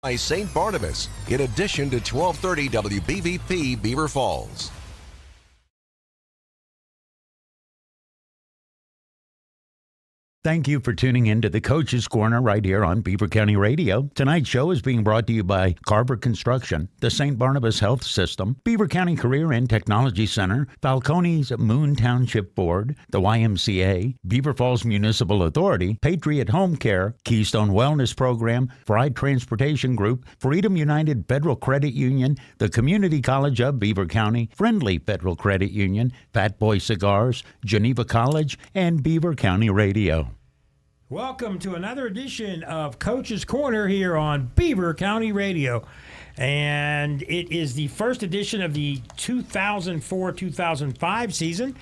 by St. Barnabas, in addition to 1230 WBVP Beaver Falls. Thank you for tuning in to the Coach's Corner right here on Beaver County Radio. Tonight's show is being brought to you by Carver Construction, the St. Barnabas Health System, Beaver County Career and Technology Center, Falcone's Moon Township Board, the YMCA, Beaver Falls Municipal Authority, Patriot Home Care, Keystone Wellness Program, Fried Transportation Group, Freedom United Federal Credit Union, the Community College of Beaver County, Friendly Federal Credit Union, Fat Boy Cigars, Geneva College, and Beaver County Radio. Welcome to another edition of Coach's Corner here on Beaver County Radio. And it is the first edition of the 2004-2005 season.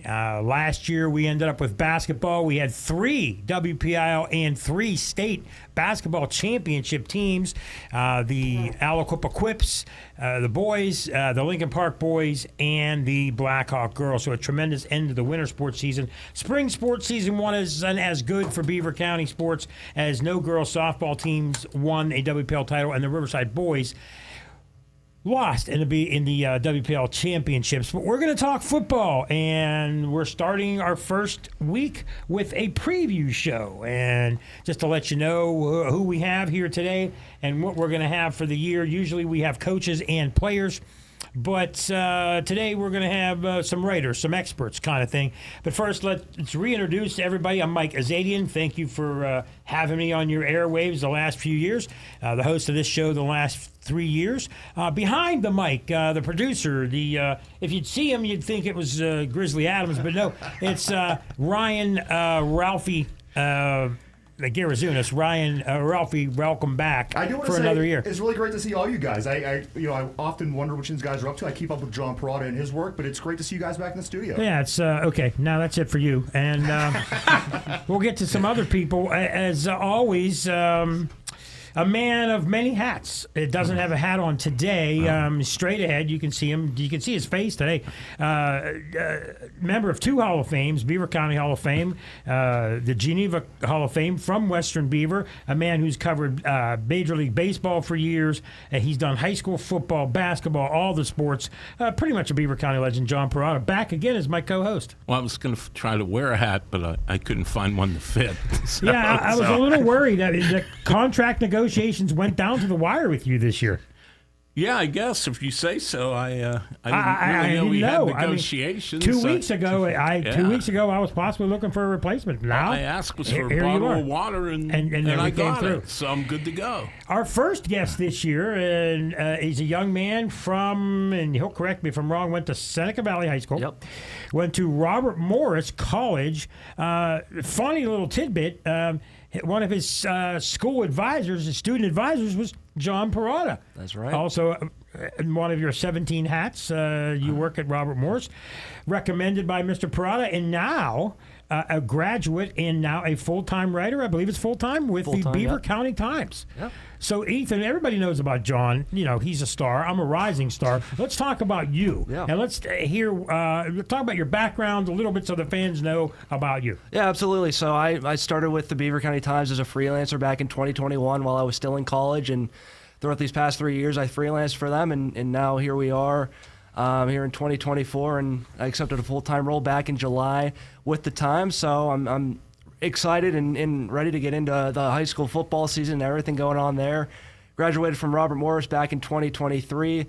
Last year we ended up with basketball. We had 3 WPIL and 3 state basketball championship teams. The Aliquippa Quips, the boys, the Lincoln Park boys, and the Blackhawk girls. So a tremendous end to the winter sports season. Spring sports season wasn't as good for Beaver County sports, as no girls softball teams won a WPL title, and the Riverside boys lost in the WPL championships. But we're going to talk football, and we're starting our first week with a preview show. And just to let you know who we have here today and what we're going to have for the year. Usually we have coaches and players, but today we're going to have some writers, some experts kind of thing. But first, let's reintroduce everybody. I'm Mike Azadian. Thank you for having me on your airwaves the last few years. The host of this show the last 3 years. Behind the mic, the producer, if you'd see him, you'd think it was Grizzly Adams, but no, it's Ryan Ralphie Garazunas. Ryan, Ralphie, welcome back for another year. It's really great to see all you guys. I often wonder which these guys are up to. I keep up with John Parada and his work, but it's great to see you guys back in the studio. Yeah, it's okay. Now that's it for you, and we'll get to some other people. As always, a man of many hats. It doesn't have a hat on today. Straight ahead, you can see him. You can see his face today. Member of 2 Hall of Fames, Beaver County Hall of Fame, the Geneva Hall of Fame from Western Beaver. A man who's covered Major League Baseball for years. He's done high school football, basketball, all the sports. Pretty much a Beaver County legend. John Parada back again as my co-host. Well, I was going to try to wear a hat, but I couldn't find one to fit. I was a little worried that the contract negotiations went down to the wire with you this year. Yeah, I guess if you say so. I didn't really know we had negotiations. 2 weeks ago, 2 weeks ago, I was possibly looking for a replacement. Now all I asked was for a bottle of water, and I got it. So I'm good to go. Our first guest this year, and he's a young man from, and he'll correct me if I'm wrong, went to Seneca Valley High School. Yep. Went to Robert Morris College. Funny little tidbit. One of his school advisors, his student advisors, was John Parada. That's right. Also, in one of your 17 hats, you work at Robert Morris, recommended by Mr. Parada, and now a graduate and now a full-time writer. I believe it's full-time with the Beaver County Times. Yep. So, Ethan, everybody knows about John. You know, he's a star. I'm a rising star. Let's talk about you. Yeah. And let's talk about your background a little bit so the fans know about you. Yeah, absolutely. So I started with the Beaver County Times as a freelancer back in 2021 while I was still in college. And throughout these past 3 years, I freelanced for them. And now here we are here in 2024. And I accepted a full-time role back in July with the Times. So I'm excited and ready to get into the high school football season and everything going on there. Graduated from Robert Morris back in 2023.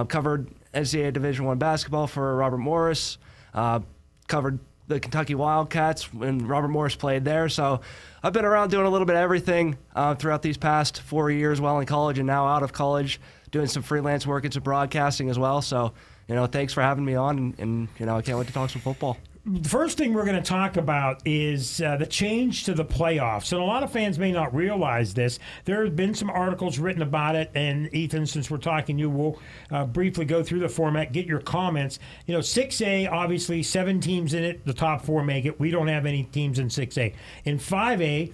Covered NCAA Division I basketball for Robert Morris. Covered the Kentucky Wildcats when Robert Morris played there. So I've been around doing a little bit of everything throughout these past 4 years while in college and now out of college, doing some freelance work and some broadcasting as well. So, thanks for having me on, and I can't wait to talk some football. The first thing we're going to talk about is the change to the playoffs. And a lot of fans may not realize this. There have been some articles written about it. And, Ethan, since we're talking to you, we'll briefly go through the format, get your comments. 6A, obviously, 7 teams in it. The top 4 make it. We don't have any teams in 6A. In 5A,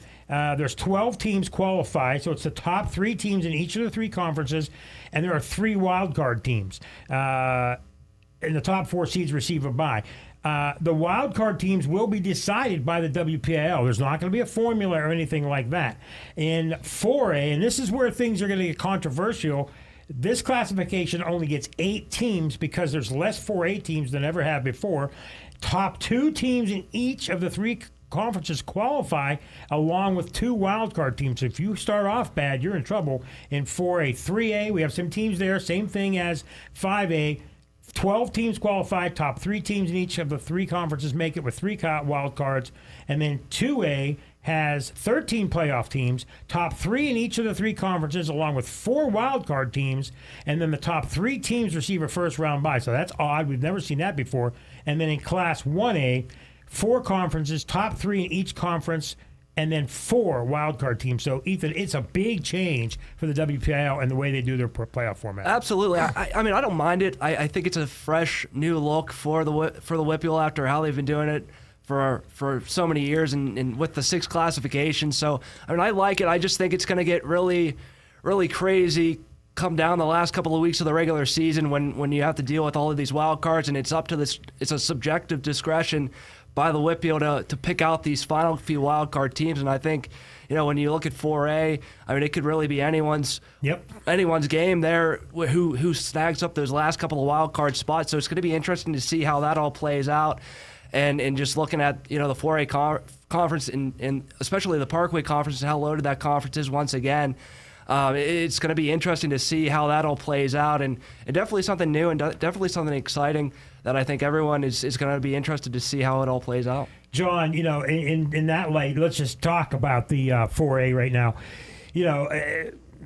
there's 12 teams qualify, so it's the top 3 teams in each of the 3 conferences. And there are 3 wild card teams. And the top 4 seeds receive a bye. the wild card teams will be decided by the WPIL. There's not going to be a formula or anything like that. In 4A, and this is where things are going to get controversial, this classification only gets 8 teams because there's less 4A teams than ever have before. Top 2 teams in each of the 3 conferences qualify along with 2 wildcard teams. So if you start off bad, you're in trouble in 4A. 3A, we have some teams there, same thing as 5A. 12 teams qualify, top 3 teams in each of the 3 conferences make it with 3 wild cards. And then 2A has 13 playoff teams, top 3 in each of the 3 conferences, along with 4 wild card teams. And then the top 3 teams receive a first round bye. So that's odd. We've never seen that before. And then in Class 1A, 4 conferences, top 3 in each conference, and then 4 wildcard teams. So, Ethan, it's a big change for the WPIL and the way they do their playoff format. Absolutely. I mean, I don't mind it. I think it's a fresh, new look for the WPIL after how they've been doing it for so many years and with the 6 classifications. So, I mean, I like it. I just think it's going to get really, really crazy come down the last couple of weeks of the regular season when you have to deal with all of these wild cards, and it's up to this. It's a subjective discretion by the WPIL to pick out these final few wild card teams. And I think, when you look at 4A, I mean, it could really be anyone's game there who snags up those last couple of wild card spots. So it's going to be interesting to see how that all plays out. And just looking at, the 4A conference and especially the Parkway Conference and how loaded that conference is once again. It's going to be interesting to see how that all plays out, and definitely something new and definitely something exciting that I think everyone is going to be interested to see how it all plays out. John, in that light, let's just talk about the 4A right now.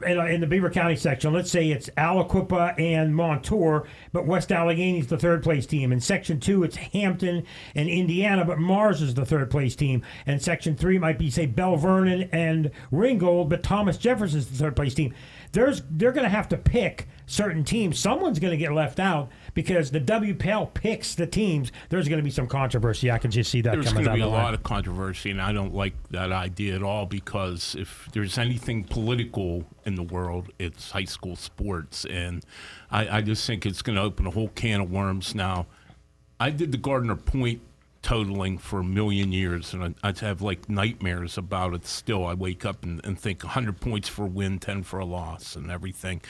In the Beaver County section, let's say it's Aliquippa and Montour, but West Allegheny's the 3rd place team. In Section 2, it's Hampton and Indiana, but Mars is the 3rd place team. And Section 3 might be, say, Bell Vernon and Ringgold, but Thomas Jefferson's the 3rd place team. They're going to have to pick certain teams. Someone's going to get left out because the WPL picks the teams. There's going to be some controversy. I can just see that coming down the line. There's going to be a lot of controversy, and I don't like that idea at all because if there's anything political in the world, it's high school sports. And I just think it's going to open a whole can of worms now. I did the Gardner Point totaling for a million years, and I have like nightmares about it still. I wake up and think 100 points for a win, 10 for a loss, and everything.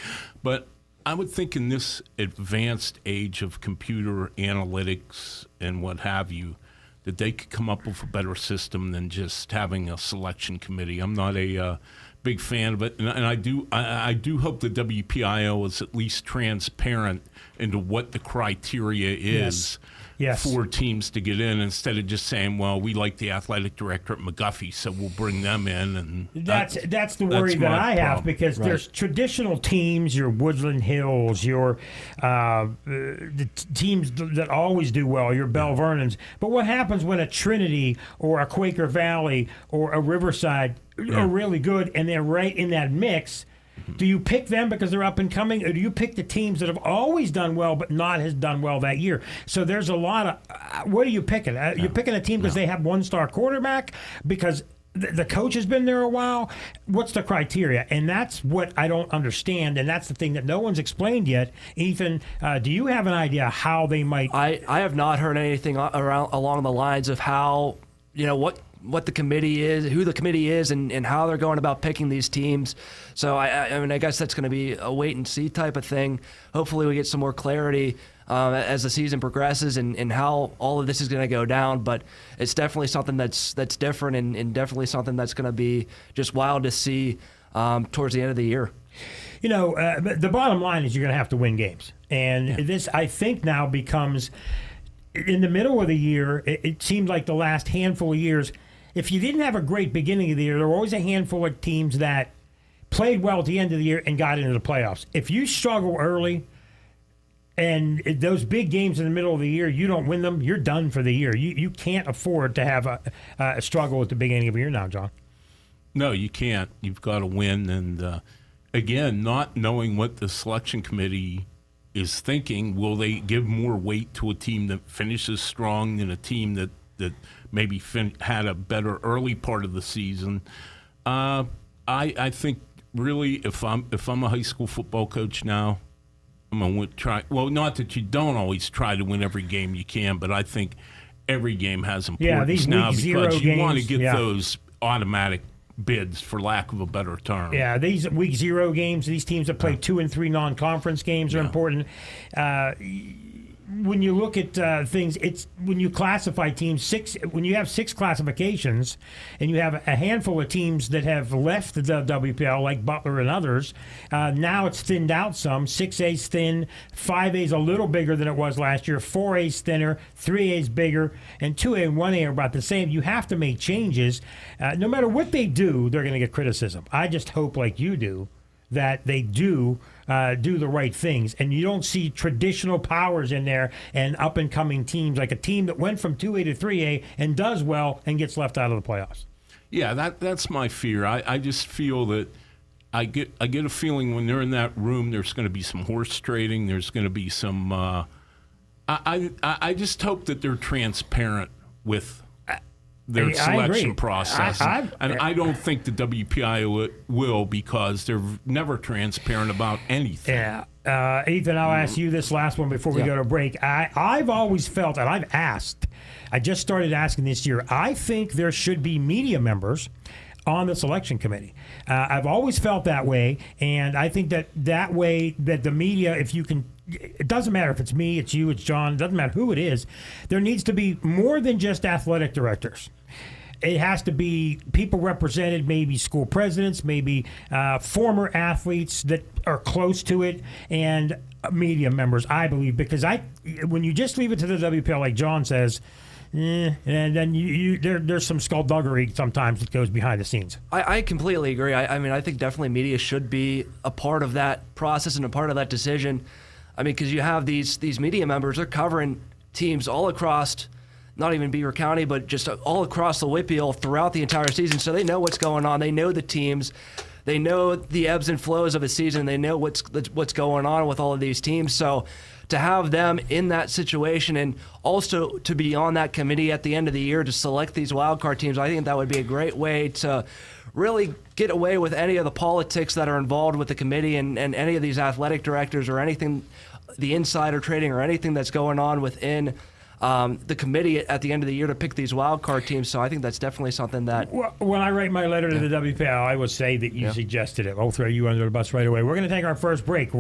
But I would think in this advanced age of computer analytics and what have you, that they could come up with a better system than just having a selection committee. I'm not a big fan of it, and I do hope the WPIL is at least transparent into what the criteria is. Yes. For teams to get in instead of just saying, well, we like the athletic director at McGuffey, so we'll bring them in. And that's the worry that I have because there's traditional teams, your Woodland Hills, your the teams that always do well, your Bell Vernons. But what happens when a Trinity or a Quaker Valley or a Riverside are really good and they're right in that mix? Do you pick them because they're up and coming, or do you pick the teams that have always done well but not has done well that year? So there's a lot of what are you picking? You're picking a team because they have 1-star quarterback, because the coach has been there a while. What's the criteria? And that's what I don't understand, and that's the thing that no one's explained yet. Ethan, do you have an idea how they might? I have not heard anything along the lines of how, what the committee is, who the committee is, and how they're going about picking these teams. So, I mean, I guess that's going to be a wait-and-see type of thing. Hopefully we get some more clarity as the season progresses and how all of this is going to go down. But it's definitely something that's different and definitely something that's going to be just wild to see towards the end of the year. The bottom line is you're going to have to win games. And this, I think, now becomes, in the middle of the year, it seemed like the last handful of years, if you didn't have a great beginning of the year, there were always a handful of teams that played well at the end of the year and got into the playoffs. If you struggle early and those big games in the middle of the year, you don't win them, you're done for the year. You can't afford to have a struggle at the beginning of the year now, John. No, you can't. You've got to win. And, again, not knowing what the selection committee is thinking, will they give more weight to a team that finishes strong than a team that maybe had a better early part of the season? I think really if I'm a high school football coach now, I'm going to try. Well, not that you don't always try to win every game you can, but I think every game has importance these now week zero because you want to games, get those automatic bids, for lack of a better term. Yeah, these week 0 games, these teams that play 2 and 3 non-conference games are important. When you look at things, it's when you classify teams when you have 6 classifications, and you have a handful of teams that have left the WPL, like Butler and others. Now it's thinned out some. 6A's thin, 5A's a little bigger than it was last year. 4A's thinner, 3A's bigger, and 2A and 1A are about the same. You have to make changes. No matter what they do, they're going to get criticism. I just hope, like you do, that they do the right things, and you don't see traditional powers in there and up-and-coming teams, like a team that went from 2A to 3A and does well and gets left out of the playoffs. Yeah, that's my fear. I just feel that I get a feeling when they're in that room, there's going to be some horse trading. There's going to be some. I just hope that they're transparent with their selection process. And I don't think the WPI will, because they're never transparent about anything. Yeah. Ethan, I'll ask you this last one before we go to break. I've always felt, and I've asked, I just started asking this year, I think there should be media members on the selection committee. I've always felt that way, and I think that way that the media, if you can, it doesn't matter if it's me, it's you, it's John, it doesn't matter who it is, there needs to be more than just athletic directors. It has to be people represented, maybe school presidents, maybe former athletes that are close to it, and media members, I believe, because when you just leave it to the WPL, like John says, and then there's some skullduggery sometimes that goes behind the scenes. I completely agree. I mean, I think definitely media should be a part of that process and a part of that decision. I mean, because you have these media members, they're covering teams all across, not even Beaver County, but just all across the WPL throughout the entire season. So they know what's going on. They know the teams. They know the ebbs and flows of a season. They know what's going on with all of these teams. So to have them in that situation and also to be on that committee at the end of the year to select these wildcard teams, I think that would be a great way to really get away with any of the politics that are involved with the committee and any of these athletic directors or anything, the insider trading or anything that's going on within the committee at the end of the year to pick these wild card teams. So I think that's definitely something that. When I write my letter to the WPL, I will say that you suggested it. I'll throw you under the bus right away. We're going to take our first break.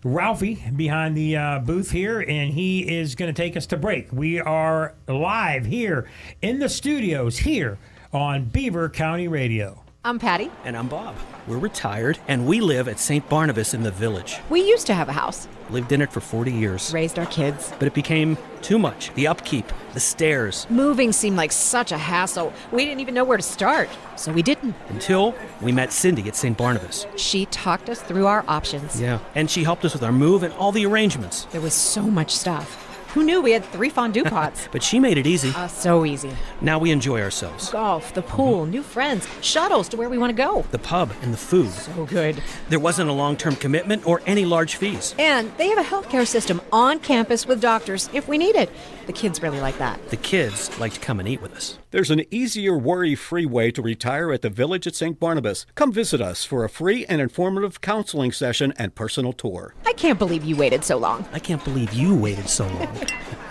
Ralphie behind the booth here, and he is going to take us to break. We are live here in the studios here on Beaver County Radio. I'm Patty. And I'm Bob. We're retired, and we live at St. Barnabas in the Village. We used to have a house. Lived in it for 40 years. Raised our kids. But it became too much. The upkeep, the stairs. Moving seemed like such a hassle. We didn't even know where to start, so we didn't. Until we met Cindy at St. Barnabas. She talked us through our options. Yeah, and she helped us with our move and all the arrangements. There was so much stuff. Who knew we had 3 fondue pots? But she made it easy. So easy. Now we enjoy ourselves. Golf, the pool, new friends, shuttles to where we want to go. The pub and the food. So good. There wasn't a long-term commitment or any large fees. And they have a healthcare system on campus with doctors if we need it. The kids really like that. The kids like to come and eat with us. There's an easier, worry-free way to retire at the Village at St. Barnabas. Come visit us for a free and informative counseling session and personal tour. I can't believe you waited so long. I can't believe you waited so long.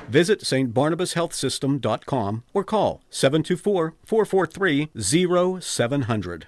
Visit stbarnabashealthsystem.com or call 724-443-0700.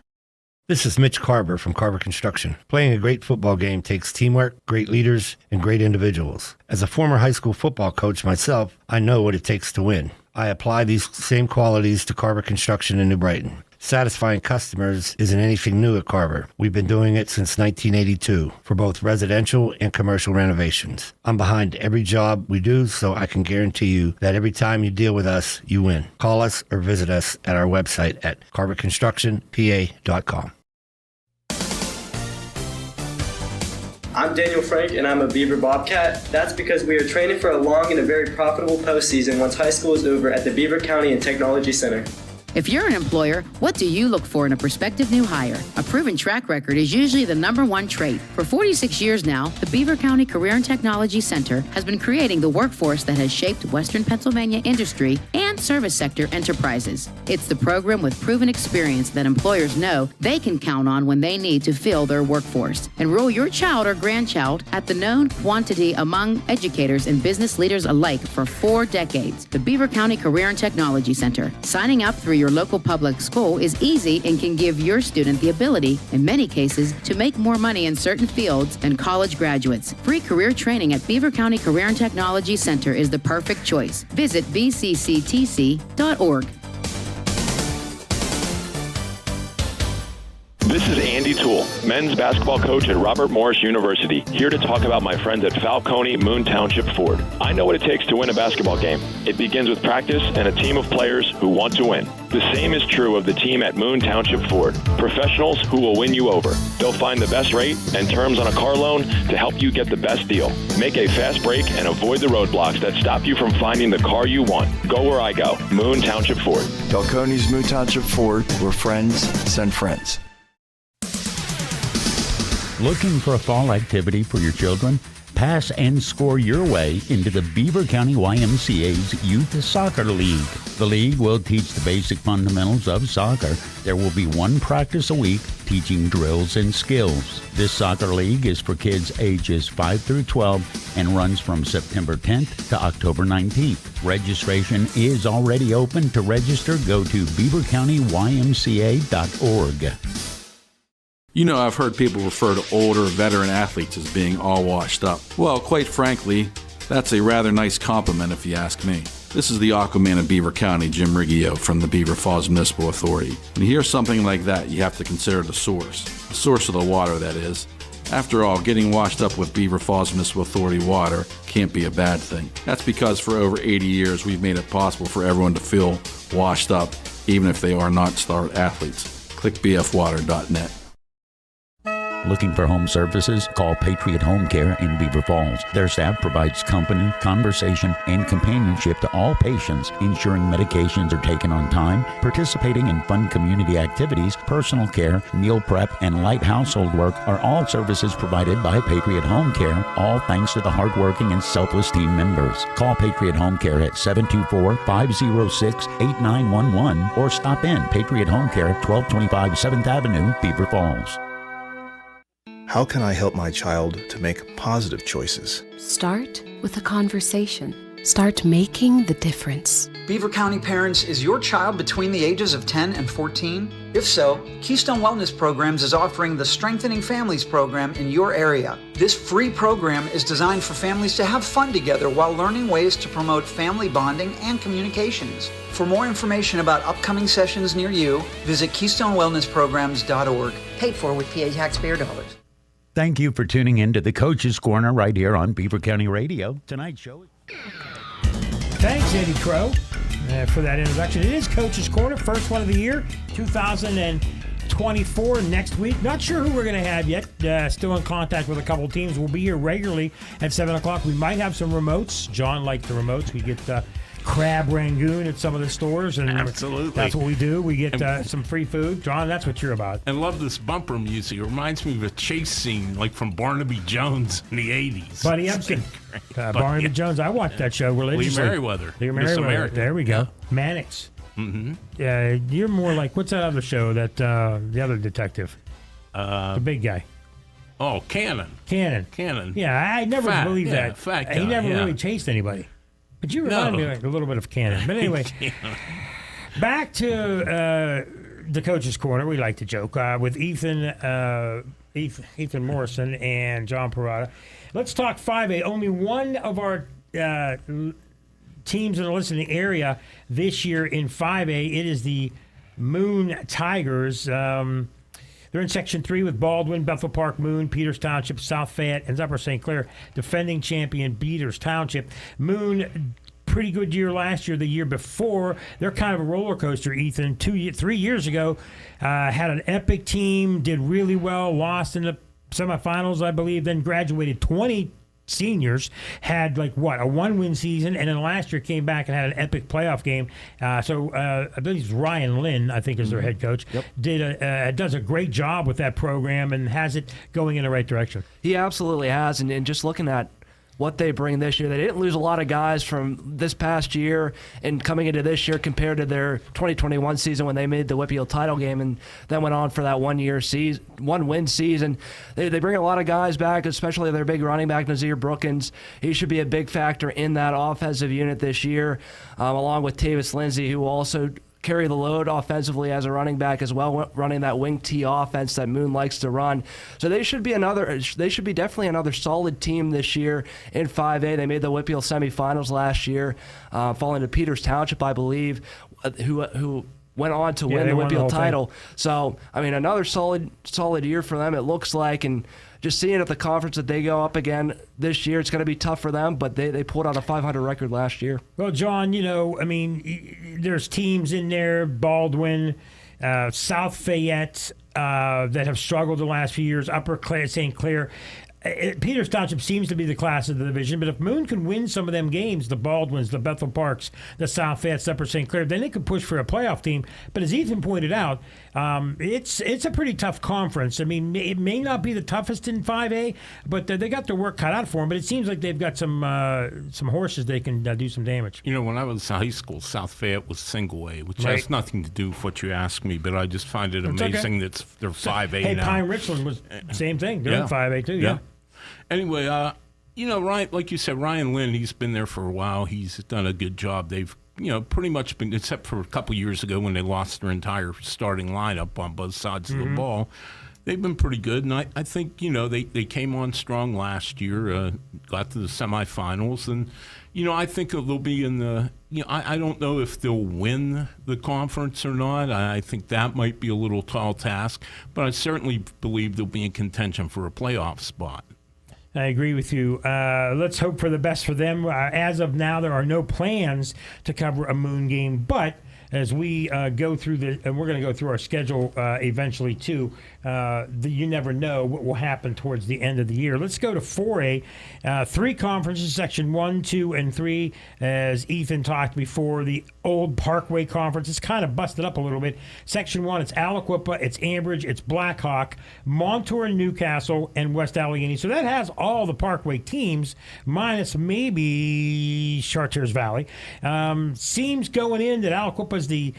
This is Mitch Carver from Carver Construction. Playing a great football game takes teamwork, great leaders, and great individuals. As a former high school football coach myself, I know what it takes to win. I apply these same qualities to Carver Construction in New Brighton. Satisfying customers isn't anything new at Carver. We've been doing it since 1982 for both residential and commercial renovations. I'm behind every job we do, so I can guarantee you that every time you deal with us, you win. Call us or visit us at our website at carverconstructionpa.com. I'm Daniel Frank, and I'm a Beaver Bobcat. That's because we are training for a long and a very profitable postseason once high school is over at the Beaver County and Technology Center. If you're an employer, what do you look for in a prospective new hire? A proven track record is usually the #1 trait. For 46 years now, the Beaver County Career and Technology Center has been creating the workforce that has shaped Western Pennsylvania industry and and service sector enterprises. It's the program with proven experience that employers know they can count on when they need to fill their workforce. Enroll your child or grandchild at the known quantity among educators and business leaders alike for 4 decades, the Beaver County Career and Technology Center. Signing up through your local public school is easy and can give your student the ability, in many cases, to make more money in certain fields than college graduates. Free career training at Beaver County Career and Technology Center is the perfect choice. Visit bcctc.org. This is Andy Toole, men's basketball coach at Robert Morris University, here to talk about my friends at Falcone Moon Township Ford. I know what it takes to win a basketball game. It begins with practice and a team of players who want to win. The same is true of the team at Moon Township Ford. Professionals who will win you over. They'll find the best rate and terms on a car loan to help you get the best deal. Make a fast break and avoid the roadblocks that stop you from finding the car you want. Go where I go. Moon Township Ford. Falcone's Moon Township Ford, where friends send friends. Looking for a fall activity for your children? Pass and score your way into the Beaver County YMCA's Youth Soccer League. The league will teach the basic fundamentals of soccer. There will be 1 practice a week teaching drills and skills. This soccer league is for kids ages 5 through 12 and runs from September 10th to October 19th. Registration is already open. To register, go to beavercountyymca.org. You know, I've heard people refer to older veteran athletes as being all washed up. Well, quite frankly, that's a rather nice compliment if you ask me. This is the Aquaman of Beaver County, Jim Riggio from the Beaver Falls Municipal Authority. When you hear something like that, you have to consider the source of the water, that is. After all, getting washed up with Beaver Falls Municipal Authority water can't be a bad thing. That's because for over 80 years, we've made it possible for everyone to feel washed up, even if they are not star athletes. Click bfwater.net. Looking for home services? Call Patriot Home Care in Beaver Falls. Their staff provides company, conversation, and companionship to all patients, ensuring medications are taken on time, participating in fun community activities, personal care, meal prep, and light household work are all services provided by Patriot Home Care, all thanks to the hardworking and selfless team members. Call Patriot Home Care at 724-506-8911 or stop in Patriot Home Care, 1225 7th Avenue, Beaver Falls. How can I help my child to make positive choices? Start with a conversation. Start making the difference. Beaver County Parents, is your child between the ages of 10 and 14? If so, Keystone Wellness Programs is offering the Strengthening Families program in your area. This free program is designed for families to have fun together while learning ways to promote family bonding and communications. For more information about upcoming sessions near you, visit KeystoneWellnessPrograms.org. Paid for with PA taxpayer dollars. Thank you for tuning in to the Coach's Corner right here on Beaver County Radio. Tonight's show. Thanks, Eddie Crow, for that introduction. It is Coach's Corner, first one of the year, 2024 next week. Not sure who we're going to have yet. Still in contact with a couple teams. We'll be here regularly at 7 o'clock. We might have some remotes. John liked the remotes. We get crab rangoon at some of the stores, and absolutely, that's what we do. We get some free food. John, that's what you're about. And love this bumper music. It reminds me of a chase scene like from Barnaby Jones in the 80s. Buddy Epson. Barnaby Jones. I watched that show religiously. Lee Merriweather. Miss America. There we go. Yeah. Mannix. Mm-hmm. You're more like, what's that other show that the other detective? The big guy. Oh, Cannon. Yeah, I never believed that. Fat guy, he never really chased anybody. But you remind me like a little bit of Cannon. But anyway, back to the Coach's Corner. We like to joke with Ethan Morrison and John Parada. Let's talk 5A. Only one of our teams in the listening area this year in 5A. It is the Moon Tigers. They're in Section 3 with Baldwin, Bethel Park, Moon, Peters Township, South Fayette, and Upper St. Clair. Defending champion Peters Township. Moon, pretty good year last year. The year before, they're kind of a roller coaster, Ethan. 3 years ago, had an epic team, did really well, lost in the semifinals, I believe, then graduated 20 seniors, had a 1-win season, and then last year came back and had an epic playoff game. So I believe it's Ryan Lynn, I think, is their head coach. Yep. Does a great job with that program and has it going in the right direction. He absolutely has, and just looking at what they bring this year. They didn't lose a lot of guys from this past year and coming into this year compared to their 2021 season when they made the WPIAL title game and then went on for that one-win season. They bring a lot of guys back, especially their big running back, Nazir Brookins. He should be a big factor in that offensive unit this year, along with Tavis Lindsay, who will also carry the load offensively as a running back as well, running that wing T offense that Moon likes to run. So they should be definitely another solid team this year in 5A. They made the WPIAL semifinals last year, falling to Peters Township, I believe, who went on to win the WPIAL title. So, I mean, another solid year for them, it looks like, and just seeing at the conference that they go up again this year, it's going to be tough for them, but they pulled out a 500 record last year. Well, John, I mean, there's teams in there, Baldwin, South Fayette, that have struggled the last few years, Upper Clare, St. Clair. Peters Township seems to be the class of the division, but if Moon can win some of them games, the Baldwins, the Bethel Parks, the South Fayette, Upper St. Clair, then they could push for a playoff team. But as Ethan pointed out, it's a pretty tough conference. I mean, it may not be the toughest in 5A, but they got their work cut out for them. But it seems like they've got some horses they can do some damage. When I was in high school, South Fayette was single A, which has nothing to do with what you asked me, but I just find it amazing that they're 5A now. Pine Richland was same thing. They're in 5A too, yeah. Anyway, Ryan, like you said, Ryan Lynn, he's been there for a while. He's done a good job. They've, pretty much been, except for a couple years ago when they lost their entire starting lineup on both sides of the ball, they've been pretty good. And I think, they came on strong last year, got to the semifinals. And, I think they'll be in the, I don't know if they'll win the conference or not. I think that might be a little tall task. But I certainly believe they'll be in contention for a playoff spot. I agree with you. Let's hope for the best for them. As of now, there are no plans to cover a Moon game, but as we go through and we're going to go through our schedule eventually too, you never know what will happen towards the end of the year. Let's go to 4A. 3 conferences, Section 1, 2, and 3. As Ethan talked before, the old Parkway Conference is kind of busted up a little bit. Section 1, it's Aliquippa, it's Ambridge, it's Blackhawk, Montour and Newcastle, and West Allegheny. So that has all the Parkway teams, minus maybe Chartiers Valley. Seems going in that Aliquippa is the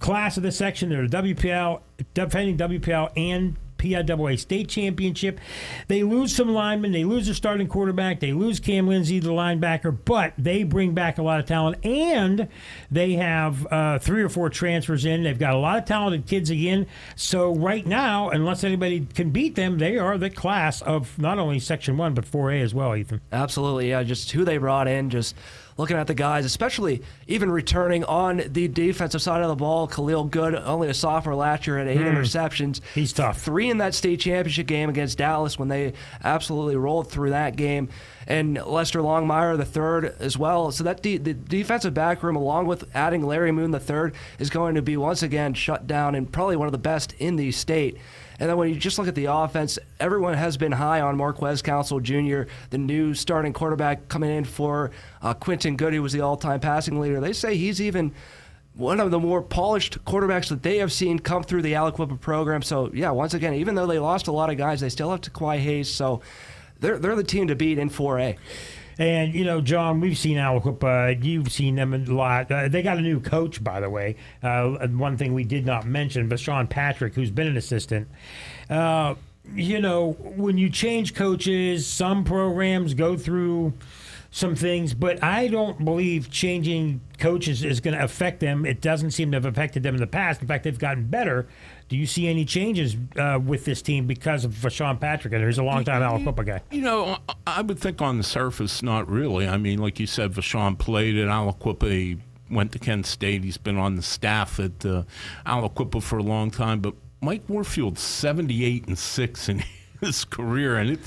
class of this section. They're the defending WPIAL and PIAA state championship. They lose some linemen. They lose their starting quarterback. They lose Cam Lindsay, the linebacker, but they bring back a lot of talent, and they have 3 or 4 transfers in. They've got a lot of talented kids again. So right now, unless anybody can beat them, they are the class of not only Section 1, but 4A as well, Ethan. Absolutely, yeah. Just who they brought in, just looking at the guys, especially even returning on the defensive side of the ball. Khalil Good, only a sophomore last year, had 8 interceptions. He's tough. 3 in that state championship game against Dallas when they absolutely rolled through that game. And Lester Longmire, the third, as well. So that the defensive back room, along with adding Larry Moon, the third, is going to be once again shut down and probably one of the best in the state. And then when you just look at the offense, everyone has been high on Marquez Council Jr., the new starting quarterback coming in for Quentin Good, who was the all-time passing leader. They say he's even one of the more polished quarterbacks that they have seen come through the Aliquippa program. So, yeah, once again, even though they lost a lot of guys, they still have Taquai Hayes. So they're the team to beat in 4A. And, John, we've seen Aliquippa. You've seen them a lot. They got a new coach, by the way. One thing we did not mention, Vashawn Patrick, who's been an assistant. When you change coaches, some programs go through some things, but I don't believe changing coaches is going to affect them. It doesn't seem to have affected them in the past. In fact, they've gotten better. Do you see any changes with this team because of Vashawn Patrick? And he's a long-time Aliquippa guy. I would think on the surface, not really. I mean, like you said, Vashawn played at Aliquippa. He went to Kent State. He's been on the staff at Aliquippa for a long time. But Mike Warfield's 78-6 in his career, and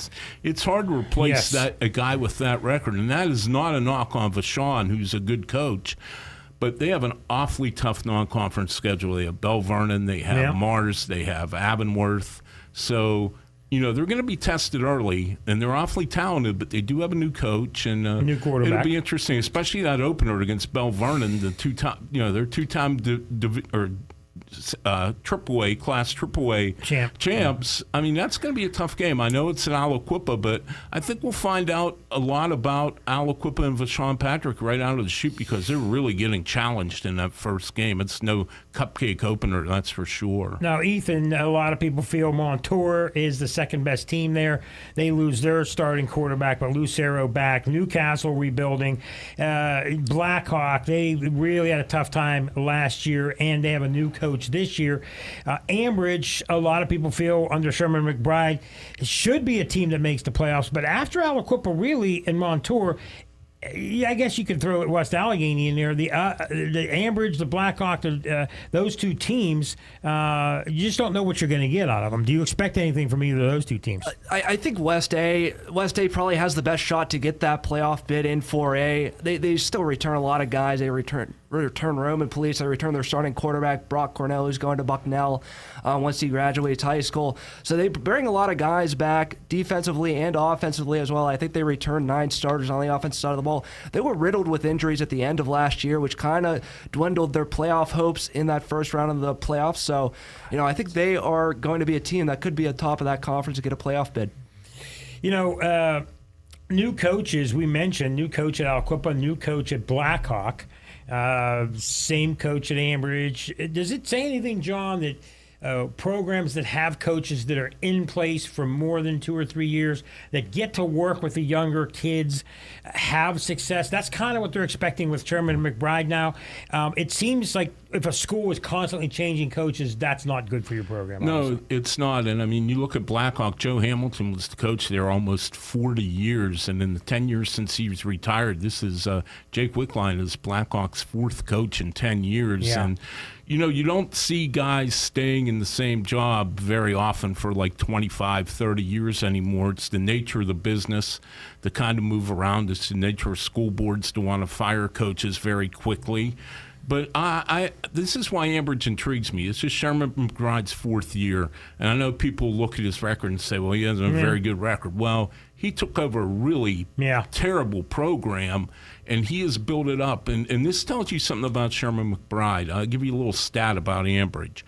it's hard to replace a guy with that record. And that is not a knock on Vashawn, who's a good coach. But they have an awfully tough non-conference schedule. They have Bell Vernon, they have Mars, they have Avonworth. So, they're going to be tested early, and they're awfully talented, but they do have a new coach and a new quarterback. It'll be interesting, especially that opener against Bell Vernon, the two-time, their two-time AAA, Class AAA champs. I mean, that's going to be a tough game. I know it's at Aliquippa, but I think we'll find out a lot about Aliquippa and Vashon Patrick right out of the chute because they're really getting challenged in that first game. It's no cupcake opener, that's for sure. Now, Ethan, a lot of people feel Montour is the second best team there. They lose their starting quarterback, but Lucero back. Newcastle rebuilding. Blackhawk, they really had a tough time last year, and they have a new coach this year. Ambridge, a lot of people feel under Sherman McBride, should be a team that makes the playoffs. But after Aliquippa, really, and Montour, yeah, I guess you could throw West Allegheny in there. The Ambridge, the Blackhawk, those two teams, you just don't know what you're going to get out of them. Do you expect anything from either of those two teams? I think West A probably has the best shot to get that playoff bid in 4A. They still return a lot of guys. They return Roman Police. They return their starting quarterback, Brock Cornell, who's going to Bucknell once he graduates high school. So they bring a lot of guys back defensively and offensively as well. I think they returned 9 starters on the offensive side of the ball. They were riddled with injuries at the end of last year, which kind of dwindled their playoff hopes in that first round of the playoffs. So, I think they are going to be a team that could be at top of that conference to get a playoff bid. New coaches, we mentioned, new coach at Aliquippa, new coach at Blackhawk, same coach at Ambridge. Does it say anything, John, that programs that have coaches that are in place for more than 2 or 3 years that get to work with the younger kids have success? That's kind of what they're expecting with Sherman McBride now. It seems like if a school is constantly changing coaches, that's not good for your program. No, honestly. it's not. And I mean, you look at Blackhawk, Joe Hamilton was the coach there almost 40 years. And in the 10 years since he was retired, this is Jake Wickline is Blackhawk's 4th coach in 10 years. Yeah. And you don't see guys staying in the same job very often for like 25, 30 years anymore. It's the nature of the business to kind of move around. It's the nature of school boards to want to fire coaches very quickly. But this is why Ambridge intrigues me. It's just Sherman McBride's 4th year. And I know people look at his record and say, well, he has a very good record. Well, he took over a really terrible program, and he has built it up. And this tells you something about Sherman McBride. I'll give you a little stat about Ambridge.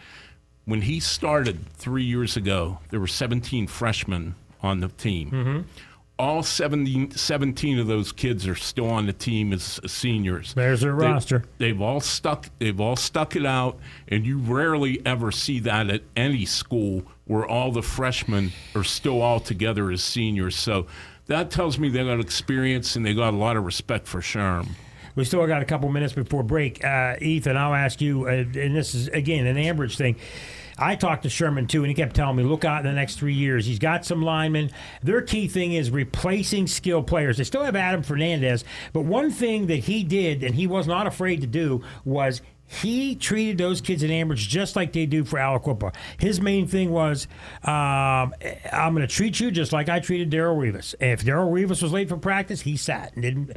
When he started 3 years ago, there were 17 freshmen on the team. Mm-hmm. All 17 of those kids are still on the team as seniors. There's their roster. They've all stuck it out, and you rarely ever see that at any school where all the freshmen are still all together as seniors. So that tells me they got experience and they got a lot of respect for Sherm. We still got a couple minutes before break. Ethan, I'll ask you, and this is, again, an Ambridge thing. I talked to Sherman, too, and he kept telling me, look out in the next 3 years. He's got some linemen. Their key thing is replacing skilled players. They still have Adam Fernandez, but one thing that he did, and he was not afraid to do, was he treated those kids at Ambridge just like they do for Aliquippa. His main thing was, I'm going to treat you just like I treated Darrell Rivas. If Darrell Rivas was late for practice, he sat and didn't.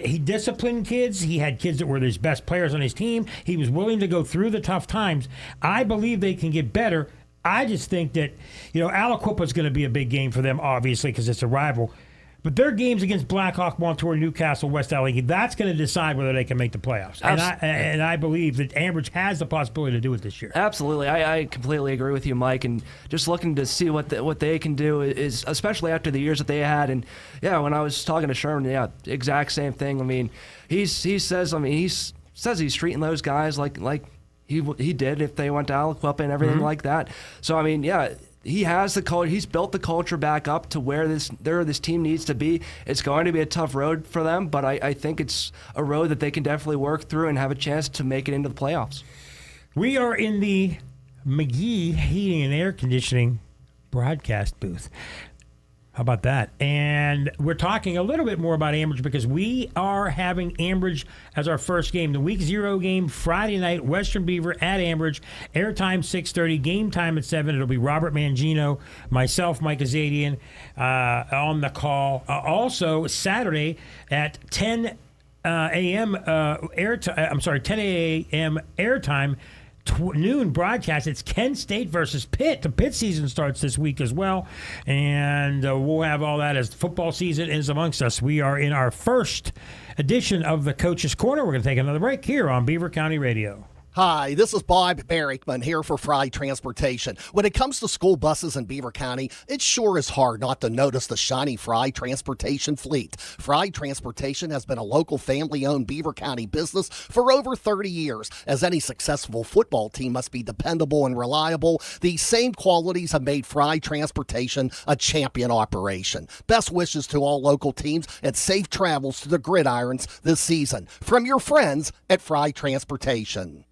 He disciplined kids. He had kids that were his best players on his team. He was willing to go through the tough times. I believe they can get better. I just think that, Aliquippa is going to be a big game for them, obviously, because it's a rival. But their games against Blackhawk, Montour, Newcastle, West Allegheny, that's going to decide whether they can make the playoffs. And I believe that Ambridge has the possibility to do it this year. Absolutely. I completely agree with you, Mike. And just looking to see what they can do is, especially after the years that they had. And, when I was talking to Sherman, exact same thing. I mean, he says he's treating those guys like he did if they went to Aliquippa and everything like that. So, I mean, he has the culture. He's built the culture back up to where this team needs to be. It's going to be a tough road for them, but I think it's a road that they can definitely work through and have a chance to make it into the playoffs. We are in the McGee Heating and Air Conditioning broadcast booth. How about that? And we're talking a little bit more about Ambridge because we are having Ambridge as our first game. The Week 0 game, Friday night, Western Beaver at Ambridge. Airtime 6:30, game time at 7. It'll be Robert Mangino, myself, Mike Azadian, on the call. Also, Saturday at 10 a.m. 10 a.m. airtime. Noon broadcast. It's Kent State versus Pitt. The Pitt season starts this week as well, and we'll have all that as the football season is amongst us. We are in our first edition of the Coach's Corner. We're going to take another break here on Beaver County Radio. Hi, this is Bob Barrickman here for Fry Transportation. When it comes to school buses in Beaver County, it sure is hard not to notice the shiny Fry Transportation fleet. Fry Transportation has been a local family-owned Beaver County business for over 30 years. As any successful football team must be dependable and reliable, these same qualities have made Fry Transportation a champion operation. Best wishes to all local teams and safe travels to the gridirons this season. From your friends at Fry Transportation.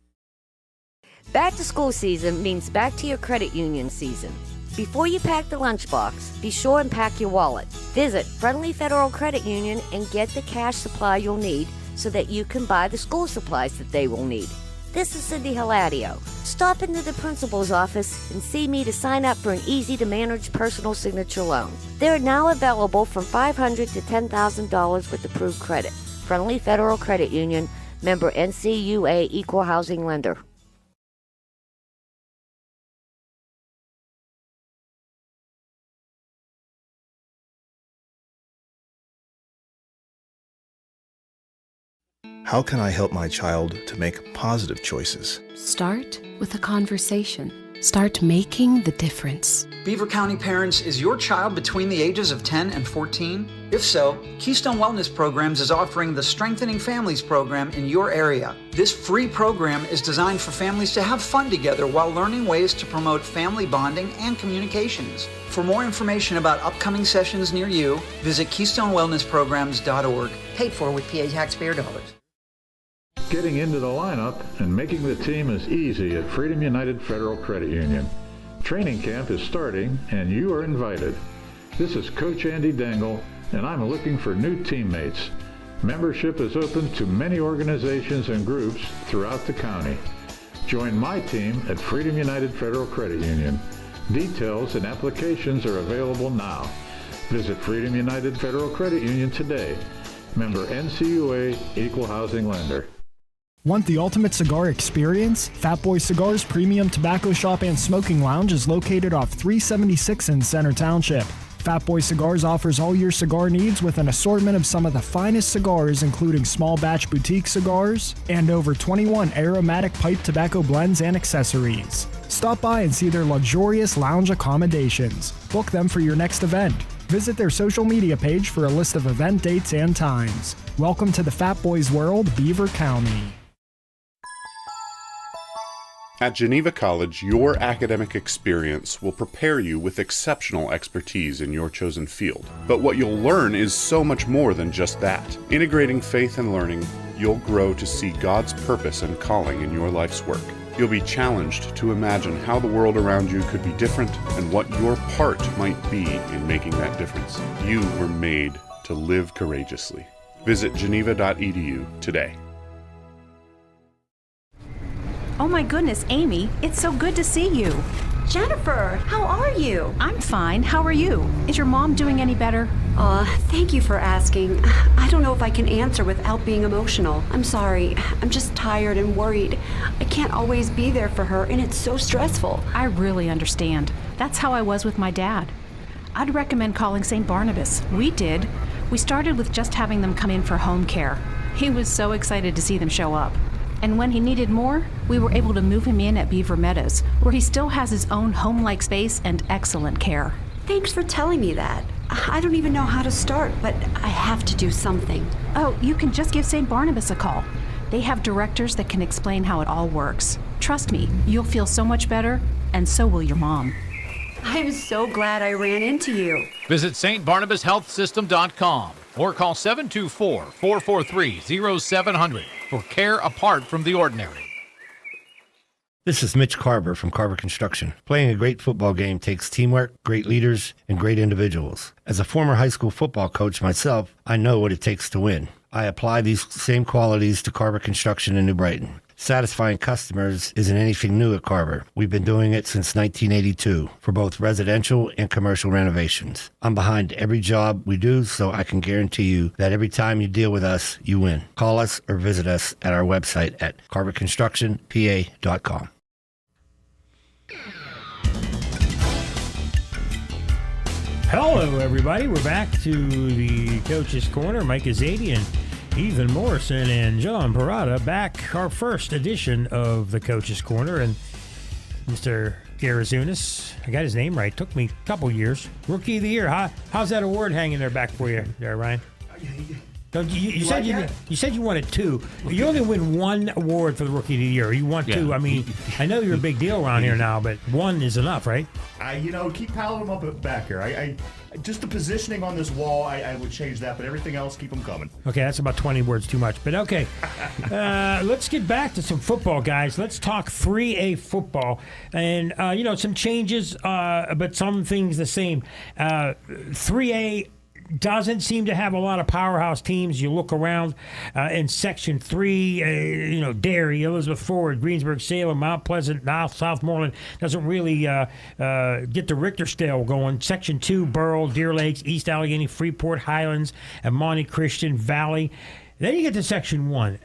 Back to school season means back to your credit union season. Before you pack the lunchbox, be sure and pack your wallet. Visit Friendly Federal Credit Union and get the cash supply you'll need so that you can buy the school supplies that they will need. This is Cindy Hiladio. Stop into the principal's office and see me to sign up for an easy-to-manage personal signature loan. They're now available from $500 to $10,000 with approved credit. Friendly Federal Credit Union, member NCUA, Equal Housing Lender. How can I help my child to make positive choices? Start with a conversation. Start making the difference. Beaver County Parents, is your child between the ages of 10 and 14? If so, Keystone Wellness Programs is offering the Strengthening Families program in your area. This free program is designed for families to have fun together while learning ways to promote family bonding and communications. For more information about upcoming sessions near you, visit KeystoneWellnessPrograms.org. Paid for with PA taxpayer dollars. Getting into the lineup and making the team is easy at Freedom United Federal Credit Union. Training camp is starting and you are invited. This is Coach Andy Dangle and I'm looking for new teammates. Membership is open to many organizations and groups throughout the county. Join my team at Freedom United Federal Credit Union. Details and applications are available now. Visit Freedom United Federal Credit Union today. Member NCUA, Equal Housing Lender. Want the ultimate cigar experience? Fat Boy Cigars Premium Tobacco Shop and Smoking Lounge is located off 376 in Center Township. Fat Boy Cigars offers all your cigar needs with an assortment of some of the finest cigars, including small batch boutique cigars and over 21 aromatic pipe tobacco blends and accessories. Stop by and see their luxurious lounge accommodations. Book them for your next event. Visit their social media page for a list of event dates and times. Welcome to the Fat Boys world, Beaver County. At Geneva College, your academic experience will prepare you with exceptional expertise in your chosen field. But what you'll learn is so much more than just that. Integrating faith and learning, you'll grow to see God's purpose and calling in your life's work. You'll be challenged to imagine how the world around you could be different and what your part might be in making that difference. You were made to live courageously. Visit geneva.edu today. Oh my goodness, Amy, it's so good to see you. Jennifer, how are you? I'm fine. How are you? Is your mom doing any better? Thank you for asking. I don't know if I can answer without being emotional. I'm sorry. I'm just tired and worried. I can't always be there for her, and it's so stressful. I really understand. That's how I was with my dad. I'd recommend calling St. Barnabas. We did. We started with just having them come in for home care. He was so excited to see them show up. And when he needed more, we were able to move him in at Beaver Meadows, where he still has his own home-like space and excellent care. Thanks for telling me that. I don't even know how to start, but I have to do something. Oh, you can just give St. Barnabas a call. They have directors that can explain how it all works. Trust me, you'll feel so much better, and so will your mom. I'm so glad I ran into you. Visit stbarnabashealthsystem.com or call 724-443-0700 for care apart from the ordinary. This is Mitch Carver from Carver Construction. Playing a great football game takes teamwork, great leaders, and great individuals. As a former high school football coach myself, I know what it takes to win. I apply these same qualities to Carver Construction in New Brighton. Satisfying customers isn't anything new at Carver. We've been doing it since 1982 for both residential and commercial renovations. I'm behind every job we do, so I can guarantee you that every time you deal with us, you win. Call us or visit us at our website at carverconstructionpa.com. Hello, everybody. We're back to the Coach's Corner. Mike Azadian Ethan Morrison and John Parada back, our first edition of the Coach's Corner. And Mr. Garazunas, I got his name right. Took me a couple years. Rookie of the Year. How's that award hanging there back for you there, Ryan? You said you wanted 2. You only win 1 award for the Rookie of the Year. You want 2. I mean, I know you're a big deal around here now, but 1 is enough, right? Keep piling them up back here. I just the positioning on this wall, I would change that, but everything else, keep them coming. Okay, that's about 20 words too much, but okay. Let's get back to some football, guys. Let's talk 3A football. And, some changes, but some things the same. 3A doesn't seem to have a lot of powerhouse teams. You look around in Section 3, Derry, Elizabeth Forward, Greensburg, Salem, Mount Pleasant, Southmoreland doesn't really get the Richter scale going. Section 2, Burrell, Deer Lakes, East Allegheny, Freeport, Highlands, and Monte Christian Valley. Then you get to Section 1.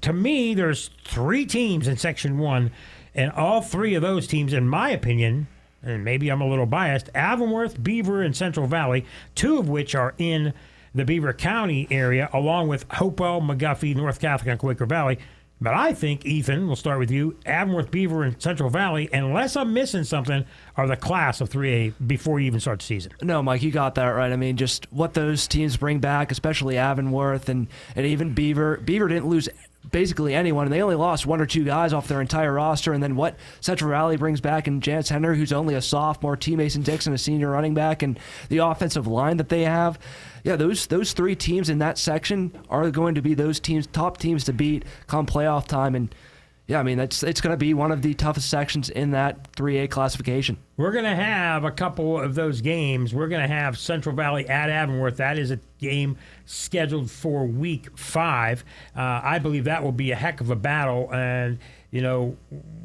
To me, there's 3 teams in Section 1, and all 3 of those teams, in my opinion, and maybe I'm a little biased, Avonworth, Beaver, and Central Valley, 2 of which are in the Beaver County area, along with Hopewell, McGuffey, North Catholic, and Quaker Valley. But I think, Ethan, we'll start with you, Avonworth, Beaver, and Central Valley, unless I'm missing something, are the class of 3A before you even start the season. No, Mike, you got that right. I mean, just what those teams bring back, especially Avonworth and even Beaver. Beaver didn't lose basically anyone, and they only lost 1 or 2 guys off their entire roster. And then what Central Valley brings back in Jance Henry, who's only a sophomore, T. Mason Dixon, a senior running back, and the offensive line that they have. Yeah, those 3 teams in that section are going to be those teams, top teams to beat come playoff time. And yeah, I mean, it's going to be one of the toughest sections in that 3A classification. We're going to have a couple of those games. We're going to have Central Valley at Avonworth. That is a game scheduled for week 5. I believe that will be a heck of a battle. And, you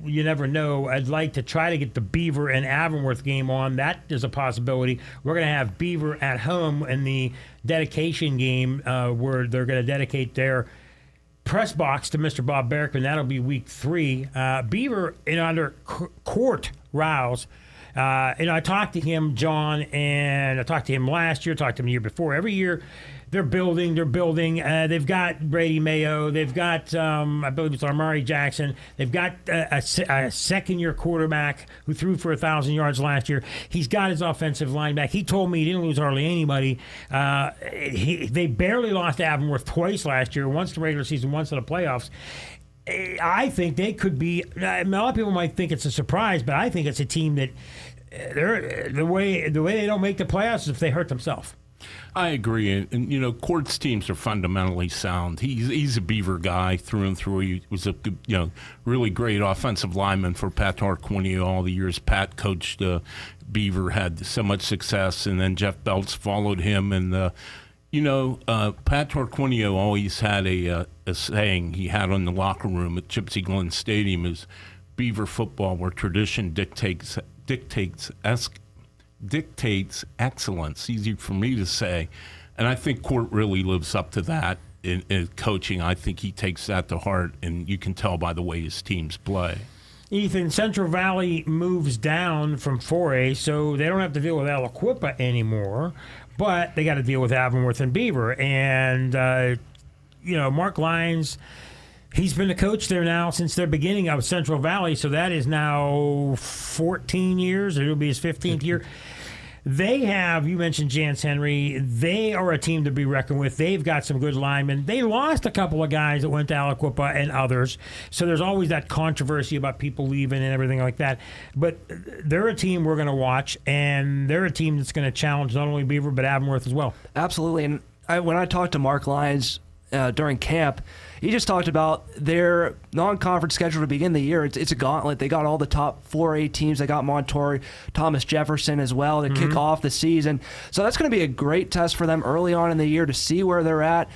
never know. I'd like to try to get the Beaver and Avonworth game on. That is a possibility. We're going to have Beaver at home in the dedication game where they're going to dedicate their press box to Mr. Bob Berkman. That'll be week 3. Beaver under Court Rouse. I talked to him, John, and I talked to him last year, talked to him the year before. Every year they're building. They've got Brady Mayo. They've got, I believe it's Amari Jackson. They've got a second-year quarterback who threw for 1,000 yards last year. He's got his offensive line back. He told me he didn't lose hardly anybody. They barely lost Avonworth twice last year, once in the regular season, once in the playoffs. I think they could be. A lot of people might think it's a surprise, but I think it's a team that the way they don't make the playoffs is if they hurt themselves. I agree, and Court's teams are fundamentally sound. He's a Beaver guy through and through. He was a really great offensive lineman for Pat Tarquinio all the years Pat coached Beaver, had so much success, and then Jeff Belts followed him. And Pat Tarquinio always had a saying he had in the locker room at Gypsy Glen Stadium is Beaver football, where tradition dictates excellence. Easy for me to say. And I think Court really lives up to that in coaching. I think he takes that to heart, and you can tell by the way his teams play. Ethan, Central Valley moves down from 4A, so they don't have to deal with Aliquippa anymore, but they got to deal with Avonworth and Beaver. And, Mark Lyons, he's been the coach there now since the beginning of Central Valley, so that is now 14 years. It'll be his 15th year. They have, you mentioned Jance Henry, they are a team to be reckoned with. They've got some good linemen. They lost a couple of guys that went to Aliquippa and others, so there's always that controversy about people leaving and everything like that. But they're a team we're going to watch, and they're a team that's going to challenge not only Beaver but Avonworth as well. Absolutely, and when I talked to Mark Lyons during camp, he just talked about their non-conference schedule to begin the year. It's a gauntlet. They got all the top 4A teams. They got Montour, Thomas Jefferson as well to kick off the season. So that's going to be a great test for them early on in the year to see where they're at.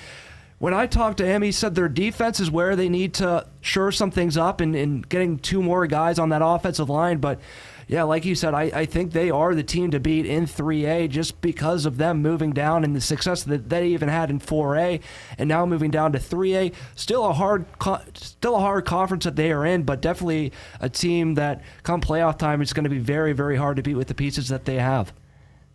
When I talked to him, he said their defense is where they need to shore some things up and getting 2 more guys on that offensive line. But yeah, like you said, I think they are the team to beat in 3A just because of them moving down and the success that they even had in 4A and now moving down to 3A. Still a hard conference that they are in, but definitely a team that come playoff time, it's going to be very, very hard to beat with the pieces that they have.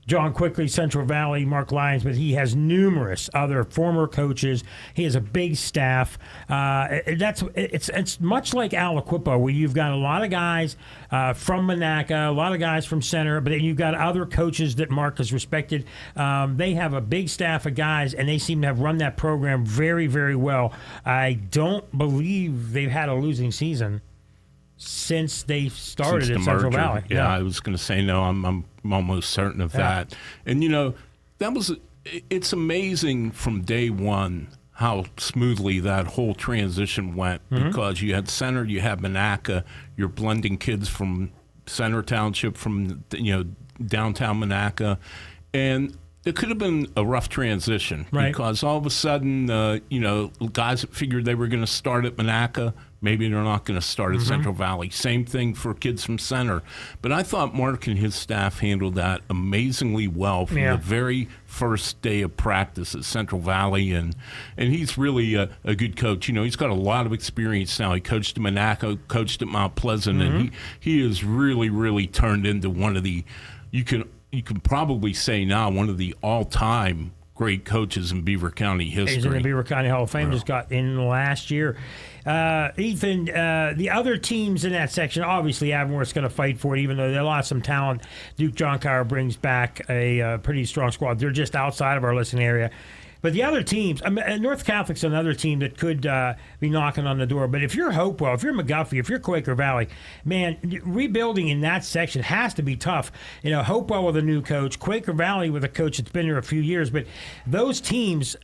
John Quickly, Central Valley, Mark Lyons, but he has numerous other former coaches. He has a big staff. It's much like Aliquippa, where you've got a lot of guys from Monaca, a lot of guys from Center, but then you've got other coaches that Mark has respected. They have a big staff of guys, and they seem to have run that program very, very well. I don't believe they've had a losing season since they started Since at the Central merger. Valley. Yeah, I was going to say no. I'm almost certain of that. And it's amazing from day one how smoothly that whole transition went, because you had Center, you had Monaca, you're blending kids from Center Township, from downtown Monaca, and it could have been a rough transition, because all of a sudden, guys that figured they were going to start at Monaca, maybe they're not going to start at Central Valley. Same thing for kids from Center. But I thought Mark and his staff handled that amazingly well from the very first day of practice at Central Valley, and he's really a good coach. He's got a lot of experience now. He coached at Monaca, coached at Mount Pleasant, and he has really, really turned into one of the, you can probably say now, one of the all-time great coaches in Beaver County history. He's in the Beaver County Hall of Fame, just got in last year. Ethan, the other teams in that section, obviously Avonworth's going to fight for it, even though they lost some talent. Duke Johncower brings back a pretty strong squad. They're just outside of our listening area. But the other teams, North Catholic's another team that could be knocking on the door. But if you're Hopewell, if you're McGuffey, if you're Quaker Valley, man, rebuilding in that section has to be tough. Hopewell with a new coach, Quaker Valley with a coach that's been there a few years. But those teams,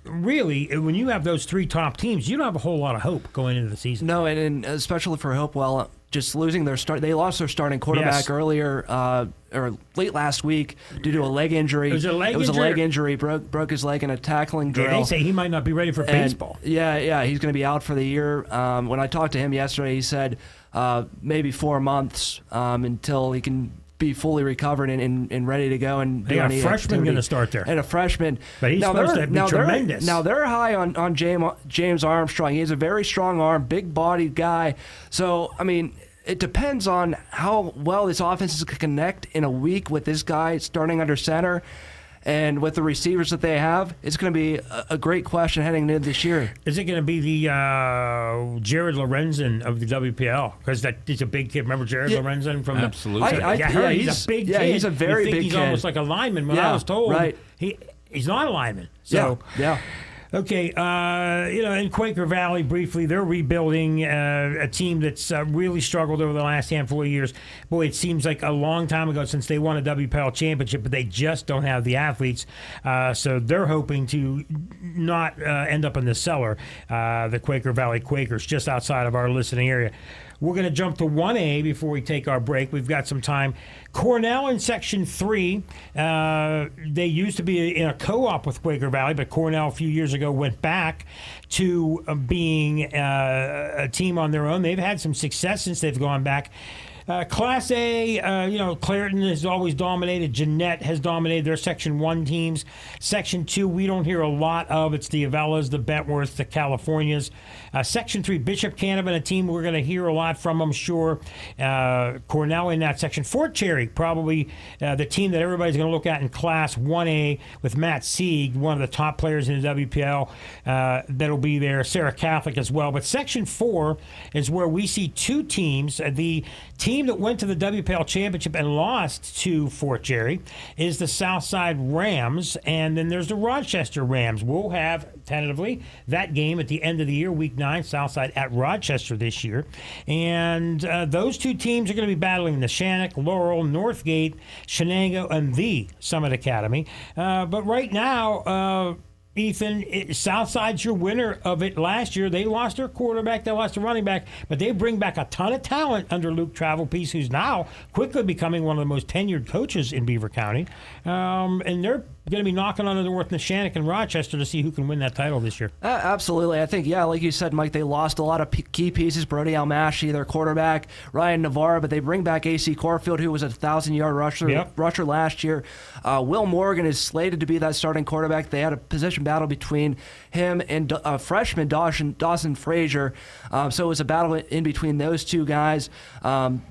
really, when you have those three top teams, you don't have a whole lot of hope going into the season. No, and especially for Hopewell, just losing their start. They lost their starting quarterback earlier, or late last week, due to a leg injury. It was a leg injury. Broke his leg in a tackling drill. Yeah, they say he might not be ready for baseball. Yeah, he's going to be out for the year. When I talked to him yesterday, he said maybe 4 months until he can be fully recovered and ready to go. And they got a freshman going to start there. And a freshman. But he's supposed to be tremendous. Now they're high on James Armstrong. He has a very strong arm, big-bodied guy. So, it depends on how well this offense is going to connect in a week with this guy starting under center. And with the receivers that they have, it's going to be a great question heading into this year. Is it going to be the Jared Lorenzen of the WPL? Because he's a big kid. Remember Jared Lorenzen from Absolutely. he's a big kid. He's a very big kid. He's almost like a lineman. When I was told, he's not a lineman. So yeah. Okay, in Quaker Valley, briefly, they're rebuilding a team that's really struggled over the last handful of years. Boy, it seems like a long time ago since they won a WPL championship, but they just don't have the athletes. So they're hoping to not end up in the cellar, the Quaker Valley Quakers, just outside of our listening area. We're going to jump to 1A before we take our break. We've got some time. Cornell in Section 3. They used to be in a co-op with Quaker Valley, but Cornell a few years ago went back to being a team on their own. They've had some success since they've gone back. Class A, Clairton has always dominated. Jeanette has dominated their Section 1 teams. Section 2, we don't hear a lot of. It's the Avellas, the Bentworths, the Californias. Section 3, Bishop Canavan, a team we're going to hear a lot from, I'm sure. Cornell in that section. Fort Cherry, probably the team that everybody's going to look at in Class 1A with Matt Sieg, one of the top players in the WPL. That'll be there. Sarah Catholic as well. But Section 4 is where we see two teams. The team that went to the WPL Championship and lost to Fort Cherry is the Southside Rams, and then there's the Rochester Rams. We'll have, tentatively, that game at the end of the year, Week 9, Southside at Rochester this year. And those two teams are going to be battling the Shannock, Laurel, Northgate, Shenango, and the Summit Academy. But right now, Ethan, Southside's your winner of it last year. They lost their quarterback, they lost their running back, but they bring back a ton of talent under Luke Travelpiece, who's now quickly becoming one of the most tenured coaches in Beaver County. And they're going to be knocking on the door with Neshannock and Rochester to see who can win that title this year. Absolutely. I think, like you said, Mike, they lost a lot of key pieces. Brody Almashi, their quarterback, Ryan Navarro, but they bring back A.C. Corfield, who was a 1,000-yard rusher last year. Will Morgan is slated to be that starting quarterback. They had a position battle between him and freshman Dawson Frazier. So it was a battle in between those two guys.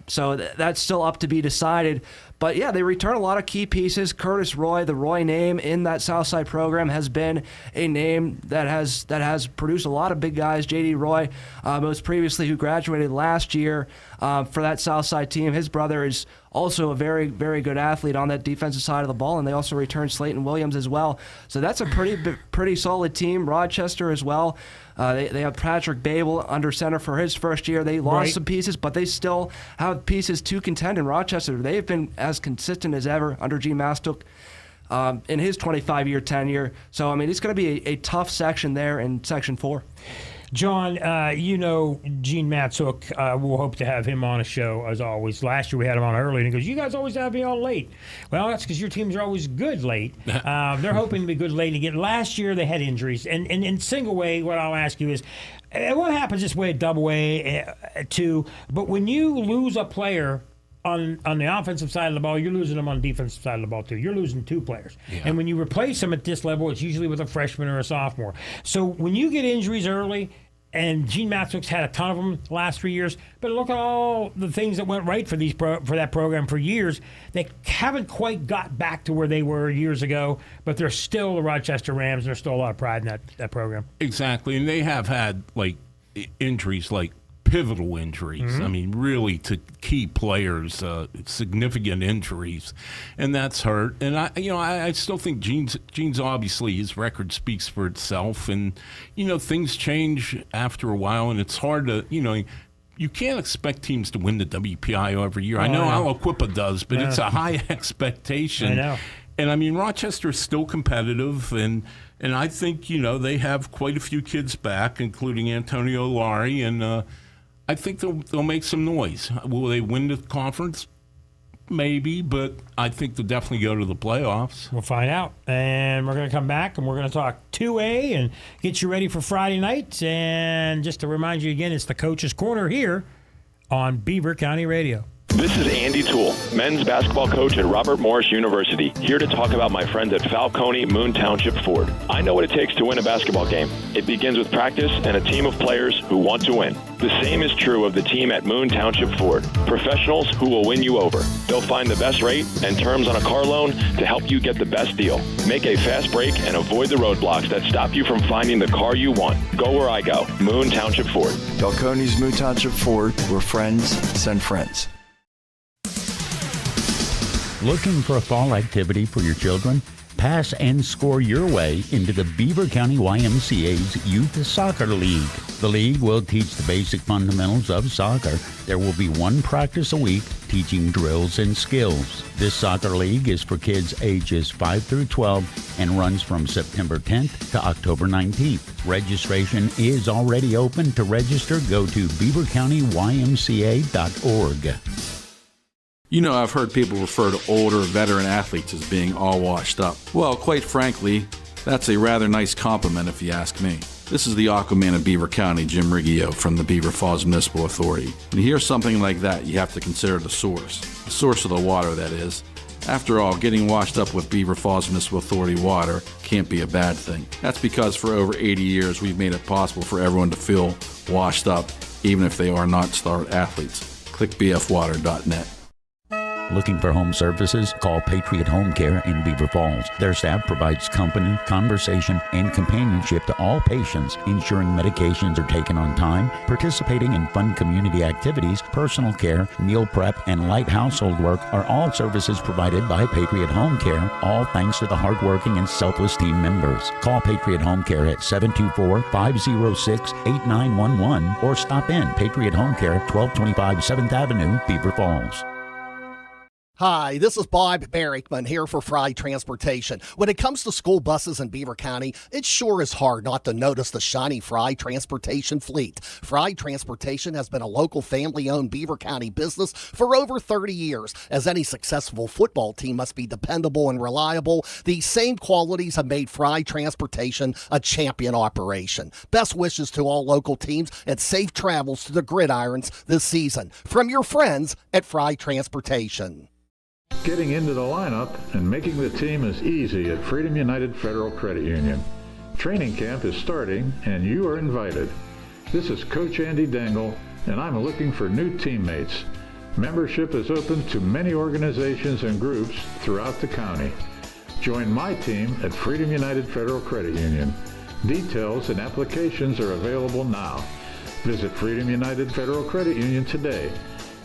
So that's still up to be decided. But yeah, they return a lot of key pieces. Curtis Roy, the Roy name in that Southside program, has been a name that has produced a lot of big guys. J.D. Roy, most previously, who graduated last year for that Southside team. His brother is also a very, very good athlete on that defensive side of the ball, and they also returned Slayton Williams as well. So that's a pretty solid team. Rochester as well. They have Patrick Babel under center for his first year. They lost some pieces, but they still have pieces to contend in Rochester. They've been as consistent as ever under Gene Mastook in his 25-year tenure. So, I mean, it's going to be a tough section there in Section 4. John, you know Gene Matzuk. We'll hope to have him on a show, as always. Last year we had him on early, and he goes, you guys always have me on late. Well, that's because your teams are always good late. They're hoping to be good late again. Last year they had injuries. And in single way, what I'll ask you is, what happens this way at double A, too? But when you lose a player on the offensive side of the ball, you're losing them on the defensive side of the ball, too. You're losing two players. Yeah. And when you replace them at this level, it's usually with a freshman or a sophomore. So when you get injuries early, and Gene Matzuk's had a ton of them the last 3 years, but look at all the things that went right for for that program for years. They haven't quite got back to where they were years ago, but they're still the Rochester Rams, and there's still a lot of pride in that program. Exactly, and they have had injuries, pivotal injuries. Mm-hmm. I mean, really to key players, significant injuries, and that's hurt. And I still think Gene's obviously his record speaks for itself, and things change after a while, and it's hard to you can't expect teams to win the WPIO every year. I know Aliquippa does, but it's a high expectation. I know. And I mean, Rochester is still competitive, and I think they have quite a few kids back, including Antonio Lari, and I think they'll make some noise. Will they win the conference? Maybe, but I think they'll definitely go to the playoffs. We'll find out. And we're going to come back, and we're going to talk 2A and get you ready for Friday night. And just to remind you again, it's the Coach's Corner here on Beaver County Radio. This is Andy Toole, men's basketball coach at Robert Morris University, here to talk about my friends at Falcone Moon Township Ford. I know what it takes to win a basketball game. It begins with practice and a team of players who want to win. The same is true of the team at Moon Township Ford. Professionals who will win you over. They'll find the best rate and terms on a car loan to help you get the best deal. Make a fast break and avoid the roadblocks that stop you from finding the car you want. Go where I go. Moon Township Ford. Falcone's Moon Township Ford, where friends send friends. Looking for a fall activity for your children? Pass and score your way into the Beaver County YMCA's Youth Soccer League. The league will teach the basic fundamentals of soccer. There will be one practice a week teaching drills and skills. This soccer league is for kids ages 5 through 12 and runs from September 10th to October 19th. Registration is already open. To register, go to beavercountyymca.org. I've heard people refer to older veteran athletes as being all washed up. Well, quite frankly, that's a rather nice compliment if you ask me. This is the Aquaman of Beaver County, Jim Riggio from the Beaver Falls Municipal Authority. When you hear something like that, you have to consider the source of the water, that is. After all, getting washed up with Beaver Falls Municipal Authority water can't be a bad thing. That's because for over 80 years, we've made it possible for everyone to feel washed up, even if they are not star athletes. Click bfwater.net. Looking for home services? Call Patriot Home Care in Beaver Falls. Their staff provides company, conversation, and companionship to all patients, ensuring medications are taken on time, participating in fun community activities, personal care, meal prep, and light household work are all services provided by Patriot Home Care, all thanks to the hardworking and selfless team members. Call Patriot Home Care at 724-506-8911 or stop in Patriot Home Care, 1225 7th Avenue, Beaver Falls. Hi, this is Bob Barrickman here for Fry Transportation. When it comes to school buses in Beaver County, it sure is hard not to notice the shiny Fry Transportation fleet. Fry Transportation has been a local family-owned Beaver County business for over 30 years. As any successful football team must be dependable and reliable, these same qualities have made Fry Transportation a champion operation. Best wishes to all local teams and safe travels to the gridirons this season. From your friends at Fry Transportation. Getting into the lineup and making the team is easy at Freedom United Federal Credit Union. Training camp is starting and you are invited. This is Coach Andy Dangle and I'm looking for new teammates. Membership is open to many organizations and groups throughout the county. Join my team at Freedom United Federal Credit Union. Details and applications are available now. Visit Freedom United Federal Credit Union today.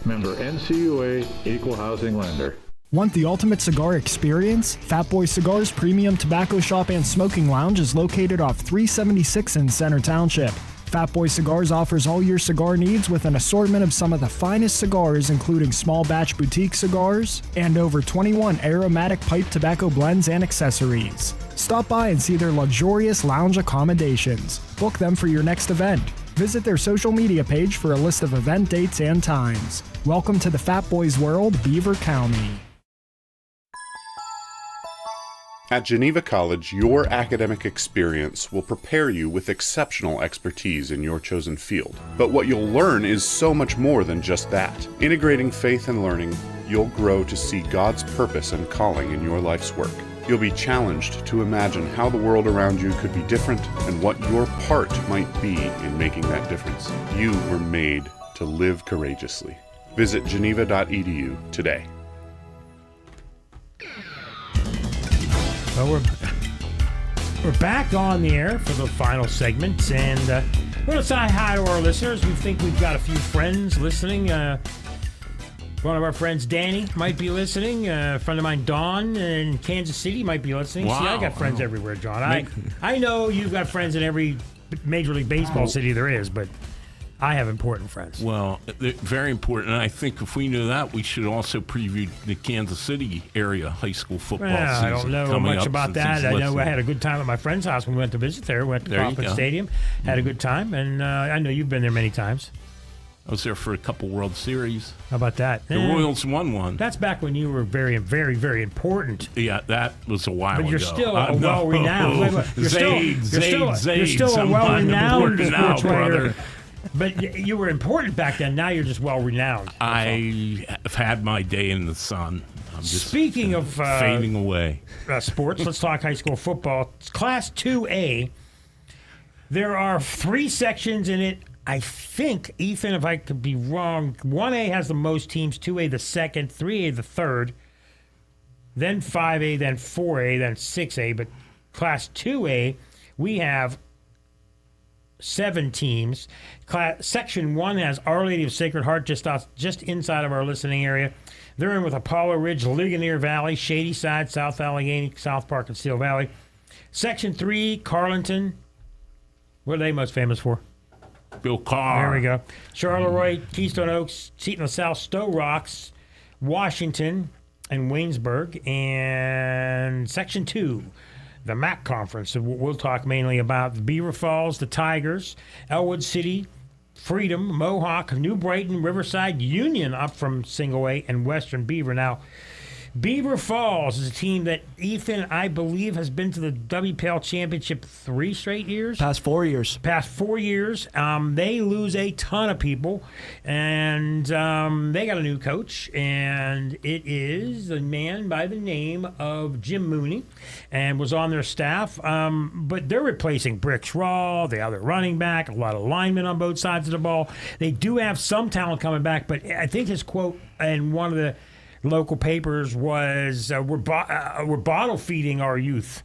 Member NCUA, Equal Housing Lender. Want the ultimate cigar experience? Fat Boy Cigars Premium Tobacco Shop and Smoking Lounge is located off 376 in Center Township. Fat Boy Cigars offers all your cigar needs with an assortment of some of the finest cigars, including small batch boutique cigars and over 21 aromatic pipe tobacco blends and accessories. Stop by and see their luxurious lounge accommodations. Book them for your next event. Visit their social media page for a list of event dates and times. Welcome to the Fat Boys world, Beaver County. At Geneva College, your academic experience will prepare you with exceptional expertise in your chosen field. But what you'll learn is so much more than just that. Integrating faith and learning, you'll grow to see God's purpose and calling in your life's work. You'll be challenged to imagine how the world around you could be different and what your part might be in making that difference. You were made to live courageously. Visit geneva.edu today. Well, we're back on the air for the final segment, and we're going to say hi to our listeners. We think we've got a few friends listening. One of our friends, Danny, might be listening. A friend of mine, Don, in Kansas City, might be listening. Wow. See, I got friends everywhere, John. I know you've got friends in every Major League Baseball city there is, but I have important friends. Well, they're very important. And I think if we knew that, we should also preview the Kansas City area high school football season. I don't know much about that. I know I had a good time at my friend's house when we went to visit there. Went to Kauffman Stadium, had a good time, and I know you've been there many times. I was there for a couple World Series. How about that? The Royals won one. That's back when you were very, very, very important. Yeah, that was a while ago. But you're still a well-renowned. You're still a well-renowned sports writer. But you were important back then. Now you're just well-renowned. I have had my day in the sun. I'm just Speaking of fading away. Sports, let's talk high school football. It's Class 2A. There are 3 sections in it. I think, Ethan, if I could be wrong, 1A has the most teams, 2A the second, 3A the third, then 5A, then 4A, then 6A. But Class 2A, we have 7 teams. Section 1 has Our Lady of Sacred Heart just inside of our listening area. They're in with Apollo Ridge, Ligonier Valley, Shady Side, South Allegheny, South Park, and Steel Valley. Section 3, Carlinton. What are they most famous for? Bill Carr. There we go. Charleroi, Keystone Oaks, Seton South, Stowe Rocks, Washington, and Waynesburg. And Section 2, the MAC Conference. So we'll talk mainly about the Beaver Falls, the Tigers, Elwood City, Freedom, Mohawk, New Brighton, Riverside, Union up from Single A, and Western Beaver. Now, Beaver Falls is a team that, Ethan, I believe, has been to the WPL Championship 3 straight years. Past 4 years. They lose a ton of people, and they got a new coach, and it is a man by the name of Jim Mooney, and was on their staff. But they're replacing Bricks Raw, the other running back, a lot of linemen on both sides of the ball. They do have some talent coming back, but I think his quote in one of the local papers was, we're bottle feeding our youth.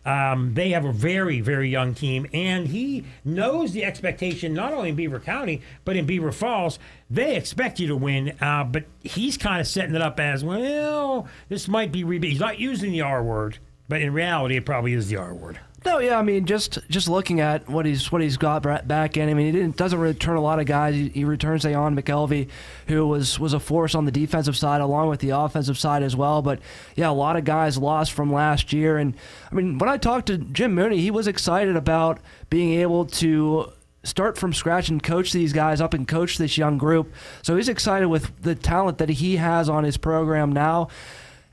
They have a very, very young team, and he knows the expectation not only in Beaver County, but in Beaver Falls. They expect you to win, but he's kind of setting it up as, well, this might be he's not using the R word, but in reality, it probably is the R word. No, yeah, I mean, just looking at what he's got back in. I mean, he doesn't return a lot of guys. He returns Ayon McKelvey, who was a force on the defensive side along with the offensive side as well. But yeah, a lot of guys lost from last year. And I mean, when I talked to Jim Mooney, he was excited about being able to start from scratch and coach these guys up and coach this young group. So he's excited with the talent that he has on his program now.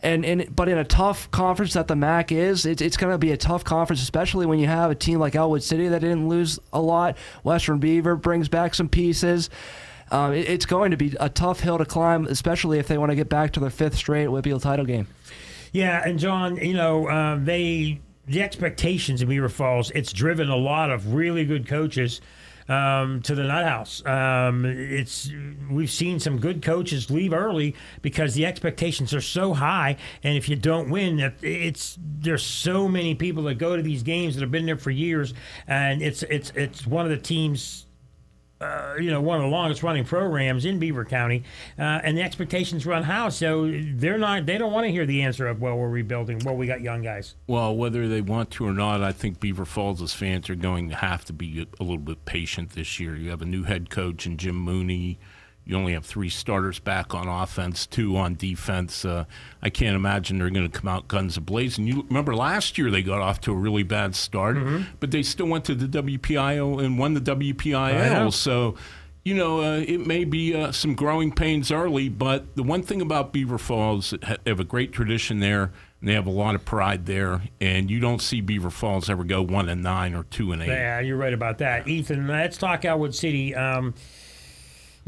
But in a tough conference that the MAC is, it's going to be a tough conference, especially when you have a team like Elwood City that didn't lose a lot. Western Beaver brings back some pieces. It's going to be a tough hill to climb, especially if they want to get back to their 5th straight WPIAL title game. Yeah, and John, the expectations in Beaver Falls, it's driven a lot of really good coaches to the Nut House. We've seen some good coaches leave early because the expectations are so high, and if you don't win, there's so many people that go to these games that have been there for years, and it's one of the teams. One of the longest running programs in Beaver County, and the expectations run high. So they don't want to hear the answer of, well, we're rebuilding, well, we got young guys. Well, whether they want to or not, I think Beaver Falls' fans are going to have to be a little bit patient this year. You have a new head coach in Jim Mooney. You only have 3 starters back on offense, 2 on defense. I can't imagine they're going to come out guns a-blazing. You remember last year they got off to a really bad start, but they still went to the WPIAL and won the WPIAL. So, it may be some growing pains early, but the one thing about Beaver Falls, they have a great tradition there, and they have a lot of pride there, and you don't see Beaver Falls ever go 1-9 or 2-8. Yeah, you're right about that. Ethan, let's talk Elwood City.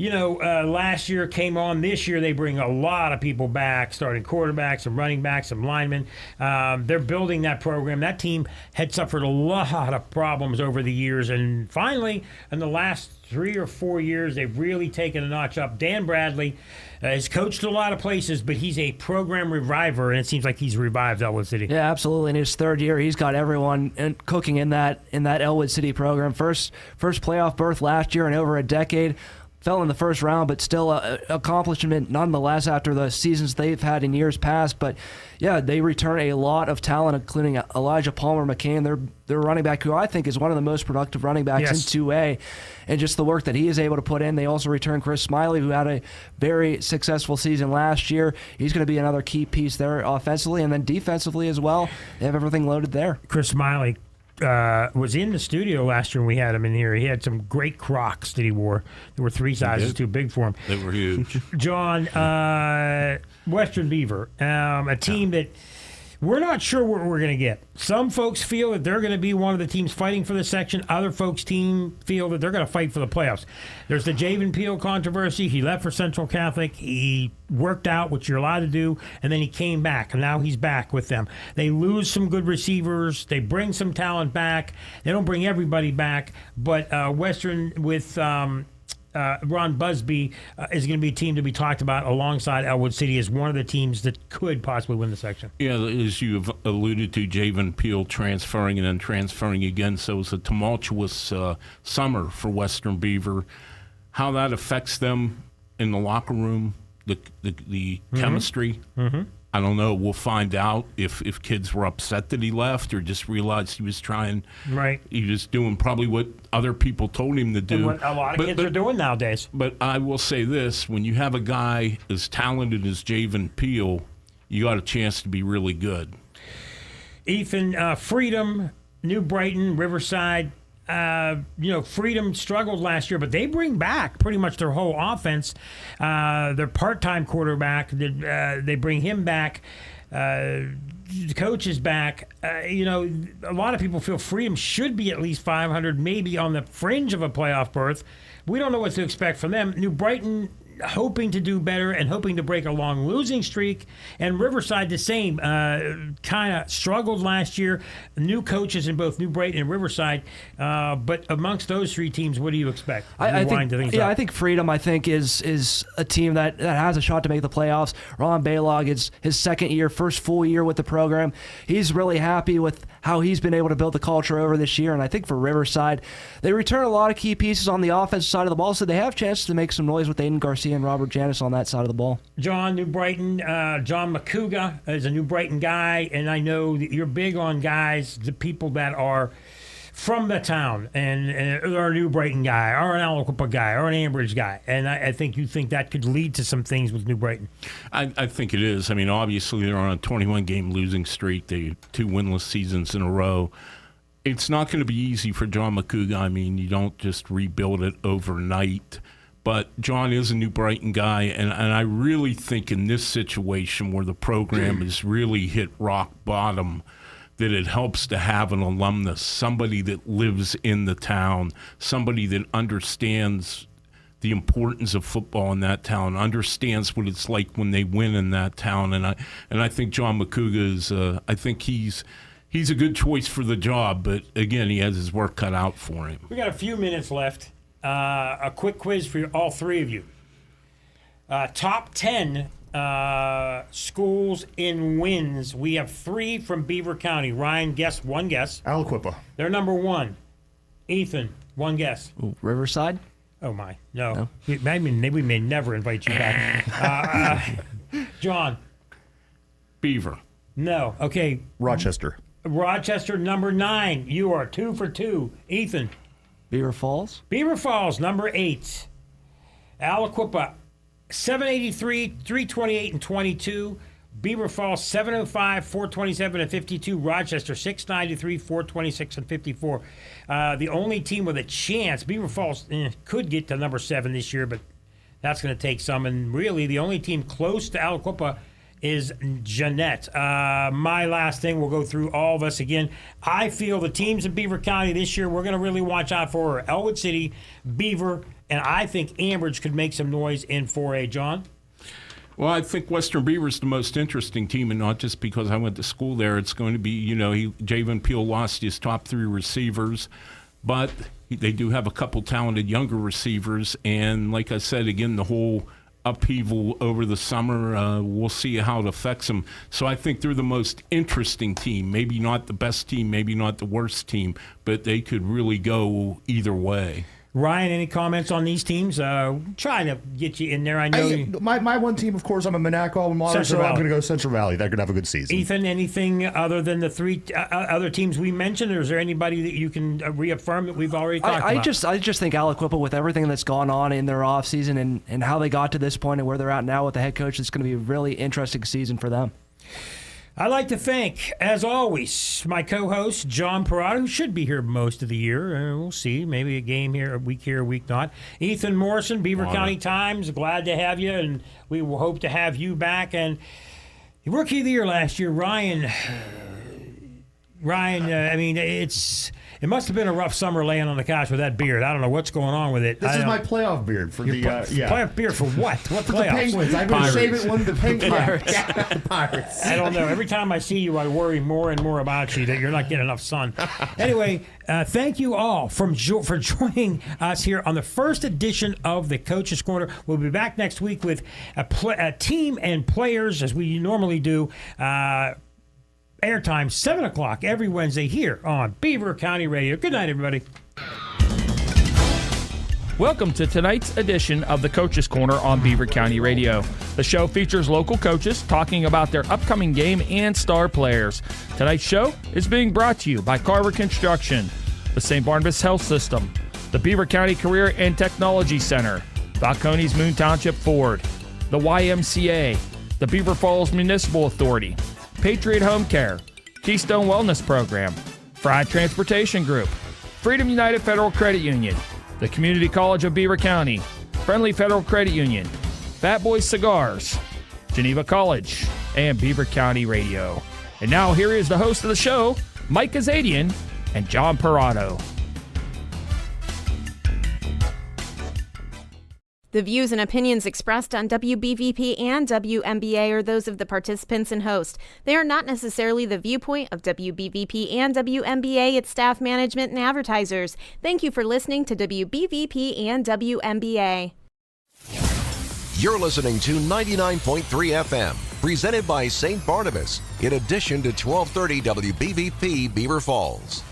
Last year came on. This year they bring a lot of people back, starting quarterbacks, some running backs, some linemen. They're building that program. That team had suffered a lot of problems over the years, and finally, in the last 3 or 4 years, they've really taken a notch up. Dan Bradley has coached a lot of places, but he's a program reviver, and it seems like he's revived Elwood City. Yeah, absolutely. In his 3rd year, he's got everyone cooking in that Elwood City program. First playoff berth last year in over a decade. Fell in the first round, but still an accomplishment nonetheless after the seasons they've had in years past. But yeah, they return a lot of talent, including Elijah Palmer McCain, their running back, who I think is one of the most productive running backs in 2A, and just the work that he is able to put in. They also return Chris Smiley, who had a very successful season last year. He's going to be another key piece there offensively, and then defensively as well. They have everything loaded there. Chris Smiley was in the studio last year when we had him in here. He had some great Crocs that he wore. They were 3 sizes too big for him. They were huge. John, Western Beaver, a team that we're not sure what we're going to get. Some folks feel that they're going to be one of the teams fighting for the section. Other folks feel that they're going to fight for the playoffs. There's the Javen Peel controversy. He left for Central Catholic. He worked out what you're allowed to do, and then he came back, and now he's back with them. They lose some good receivers. They bring some talent back. They don't bring everybody back, but Western with Ron Busby is going to be a team to be talked about alongside Elwood City as one of the teams that could possibly win the section. Yeah, as you've alluded to, Javen Peel transferring and then transferring again, so it was a tumultuous summer for Western Beaver. How that affects them in the locker room, the chemistry, I don't know. We'll find out if kids were upset that he left or just realized he was trying. Right. He was doing probably what other people told him to do. And what a lot of kids are doing nowadays. But I will say this. When you have a guy as talented as Javen Peel, you got a chance to be really good. Ethan, Freedom, New Brighton, Riverside, Freedom struggled last year, but they bring back pretty much their whole offense. Their part-time quarterback, they bring him back. The coach is back. A lot of people feel Freedom should be at least 500, maybe on the fringe of a playoff berth. We don't know what to expect from them. New Brighton hoping to do better and hoping to break a long losing streak. And Riverside the same, kind of struggled last year. New coaches in both New Brighton and Riverside. But amongst those 3 teams, what do you expect? I think Freedom, is a team that has a shot to make the playoffs. Ron Baylog is his 2nd year, first full year with the program. He's really happy with how he's been able to build the culture over this year. And I think for Riverside, they return a lot of key pieces on the offensive side of the ball, so they have chances to make some noise with Aiden Garcia seeing Robert Janis on that side of the ball. John, New Brighton, John Makuga is a New Brighton guy, and I know that you're big on guys, the people that are from the town, and or a New Brighton guy, or an Aliquippa guy, or an Ambridge guy, and I think you think that could lead to some things with New Brighton. I think it is. I mean, obviously they're on a 21-game losing streak. They 2 winless seasons in a row. It's not going to be easy for John Makuga. I mean, you don't just rebuild it overnight. But John is a New Brighton guy, and I really think in this situation where the program has really hit rock bottom, that it helps to have an alumnus, somebody that lives in the town, somebody that understands the importance of football in that town, understands what it's like when they win in that town. And I think John Makuga is, I think he's a good choice for the job, but again, he has his work cut out for him. We got a few minutes left. A quick quiz for all three of you. Top 10 schools in wins. We have 3 from Beaver County. Ryan, guess one guess. Aliquippa. They're number 1. Ethan, one guess. Ooh, Riverside? Oh, my. No. We may never invite you back. John. Beaver. No. Okay. Rochester. Rochester, number 9. You are 2 for 2. Ethan. Beaver Falls? Beaver Falls, number 8. Aliquippa, 783, 328, and 22. Beaver Falls, 705, 427, and 52. Rochester, 693, 426, and 54. The only team with a chance, Beaver Falls could get to number 7 this year, but that's going to take some. And really, the only team close to Aliquippa is Jeanette. My last thing, we'll go through all of us again. I feel the teams in Beaver County this year we're going to really watch out for Elwood City, Beaver, and I think Ambridge could make some noise in 4A. John? Well, I think Western Beaver's the most interesting team, and not just because I went to school there. It's going to be, Javen Peel lost his top 3 receivers, but they do have a couple talented younger receivers, and like I said, again, the whole upheaval over the summer, we'll see how it affects them. So I think they're the most interesting team. Maybe not the best team, maybe not the worst team, but they could really go either way. Ryan, any comments on these teams? Trying to get you in there. I know my one team, of course, I'm a Monaco alma mater, so I'm going to go Central Valley. They're going to have a good season. Ethan, anything other than the 3 other teams we mentioned, or is there anybody that you can reaffirm that we've already talked about? I just think Aliquippa, with everything that's gone on in their offseason and how they got to this point and where they're at now with the head coach, it's going to be a really interesting season for them. I'd like to thank, as always, my co-host, John Parada, who should be here most of the year. We'll see. Maybe a game here, a week not. Ethan Morrison, Beaver County Times, glad to have you, and we will hope to have you back. And Rookie of the Year last year, Ryan, it must have been a rough summer laying on the couch with that beard. I don't know what's going on with it. This is my playoff beard for the playoff beard for what? What for playoffs? The Penguins. I'm going to shave it when the Penguins. The Pirates. I don't know. Every time I see you, I worry more and more about you that you're not getting enough sun. Anyway, thank you all for joining us here on the first edition of the Coach's Corner. We'll be back next week with a team and players as we normally do. Airtime, 7 o'clock every Wednesday here on Beaver County Radio. Good night, everybody. Welcome to tonight's edition of the Coach's Corner on Beaver County Radio. The show features local coaches talking about their upcoming game and star players. Tonight's show is being brought to you by Carver Construction, the St. Barnabas Health System, the Beaver County Career and Technology Center, Falcone's Moon Township Ford, the YMCA, the Beaver Falls Municipal Authority, Patriot Home Care, Keystone Wellness Program, Fried Transportation Group, Freedom United Federal Credit Union, the Community College of Beaver County, Friendly Federal Credit Union, Fat Boys Cigars, Geneva College, and Beaver County Radio. And now here is the host of the show, Mike Azadian and John Parado. The views and opinions expressed on WBVP and WMBA are those of the participants and host. They are not necessarily the viewpoint of WBVP and WMBA, its staff, management, and advertisers. Thank you for listening to WBVP and WMBA. You're listening to 99.3 FM, presented by St. Barnabas, in addition to 1230 WBVP Beaver Falls.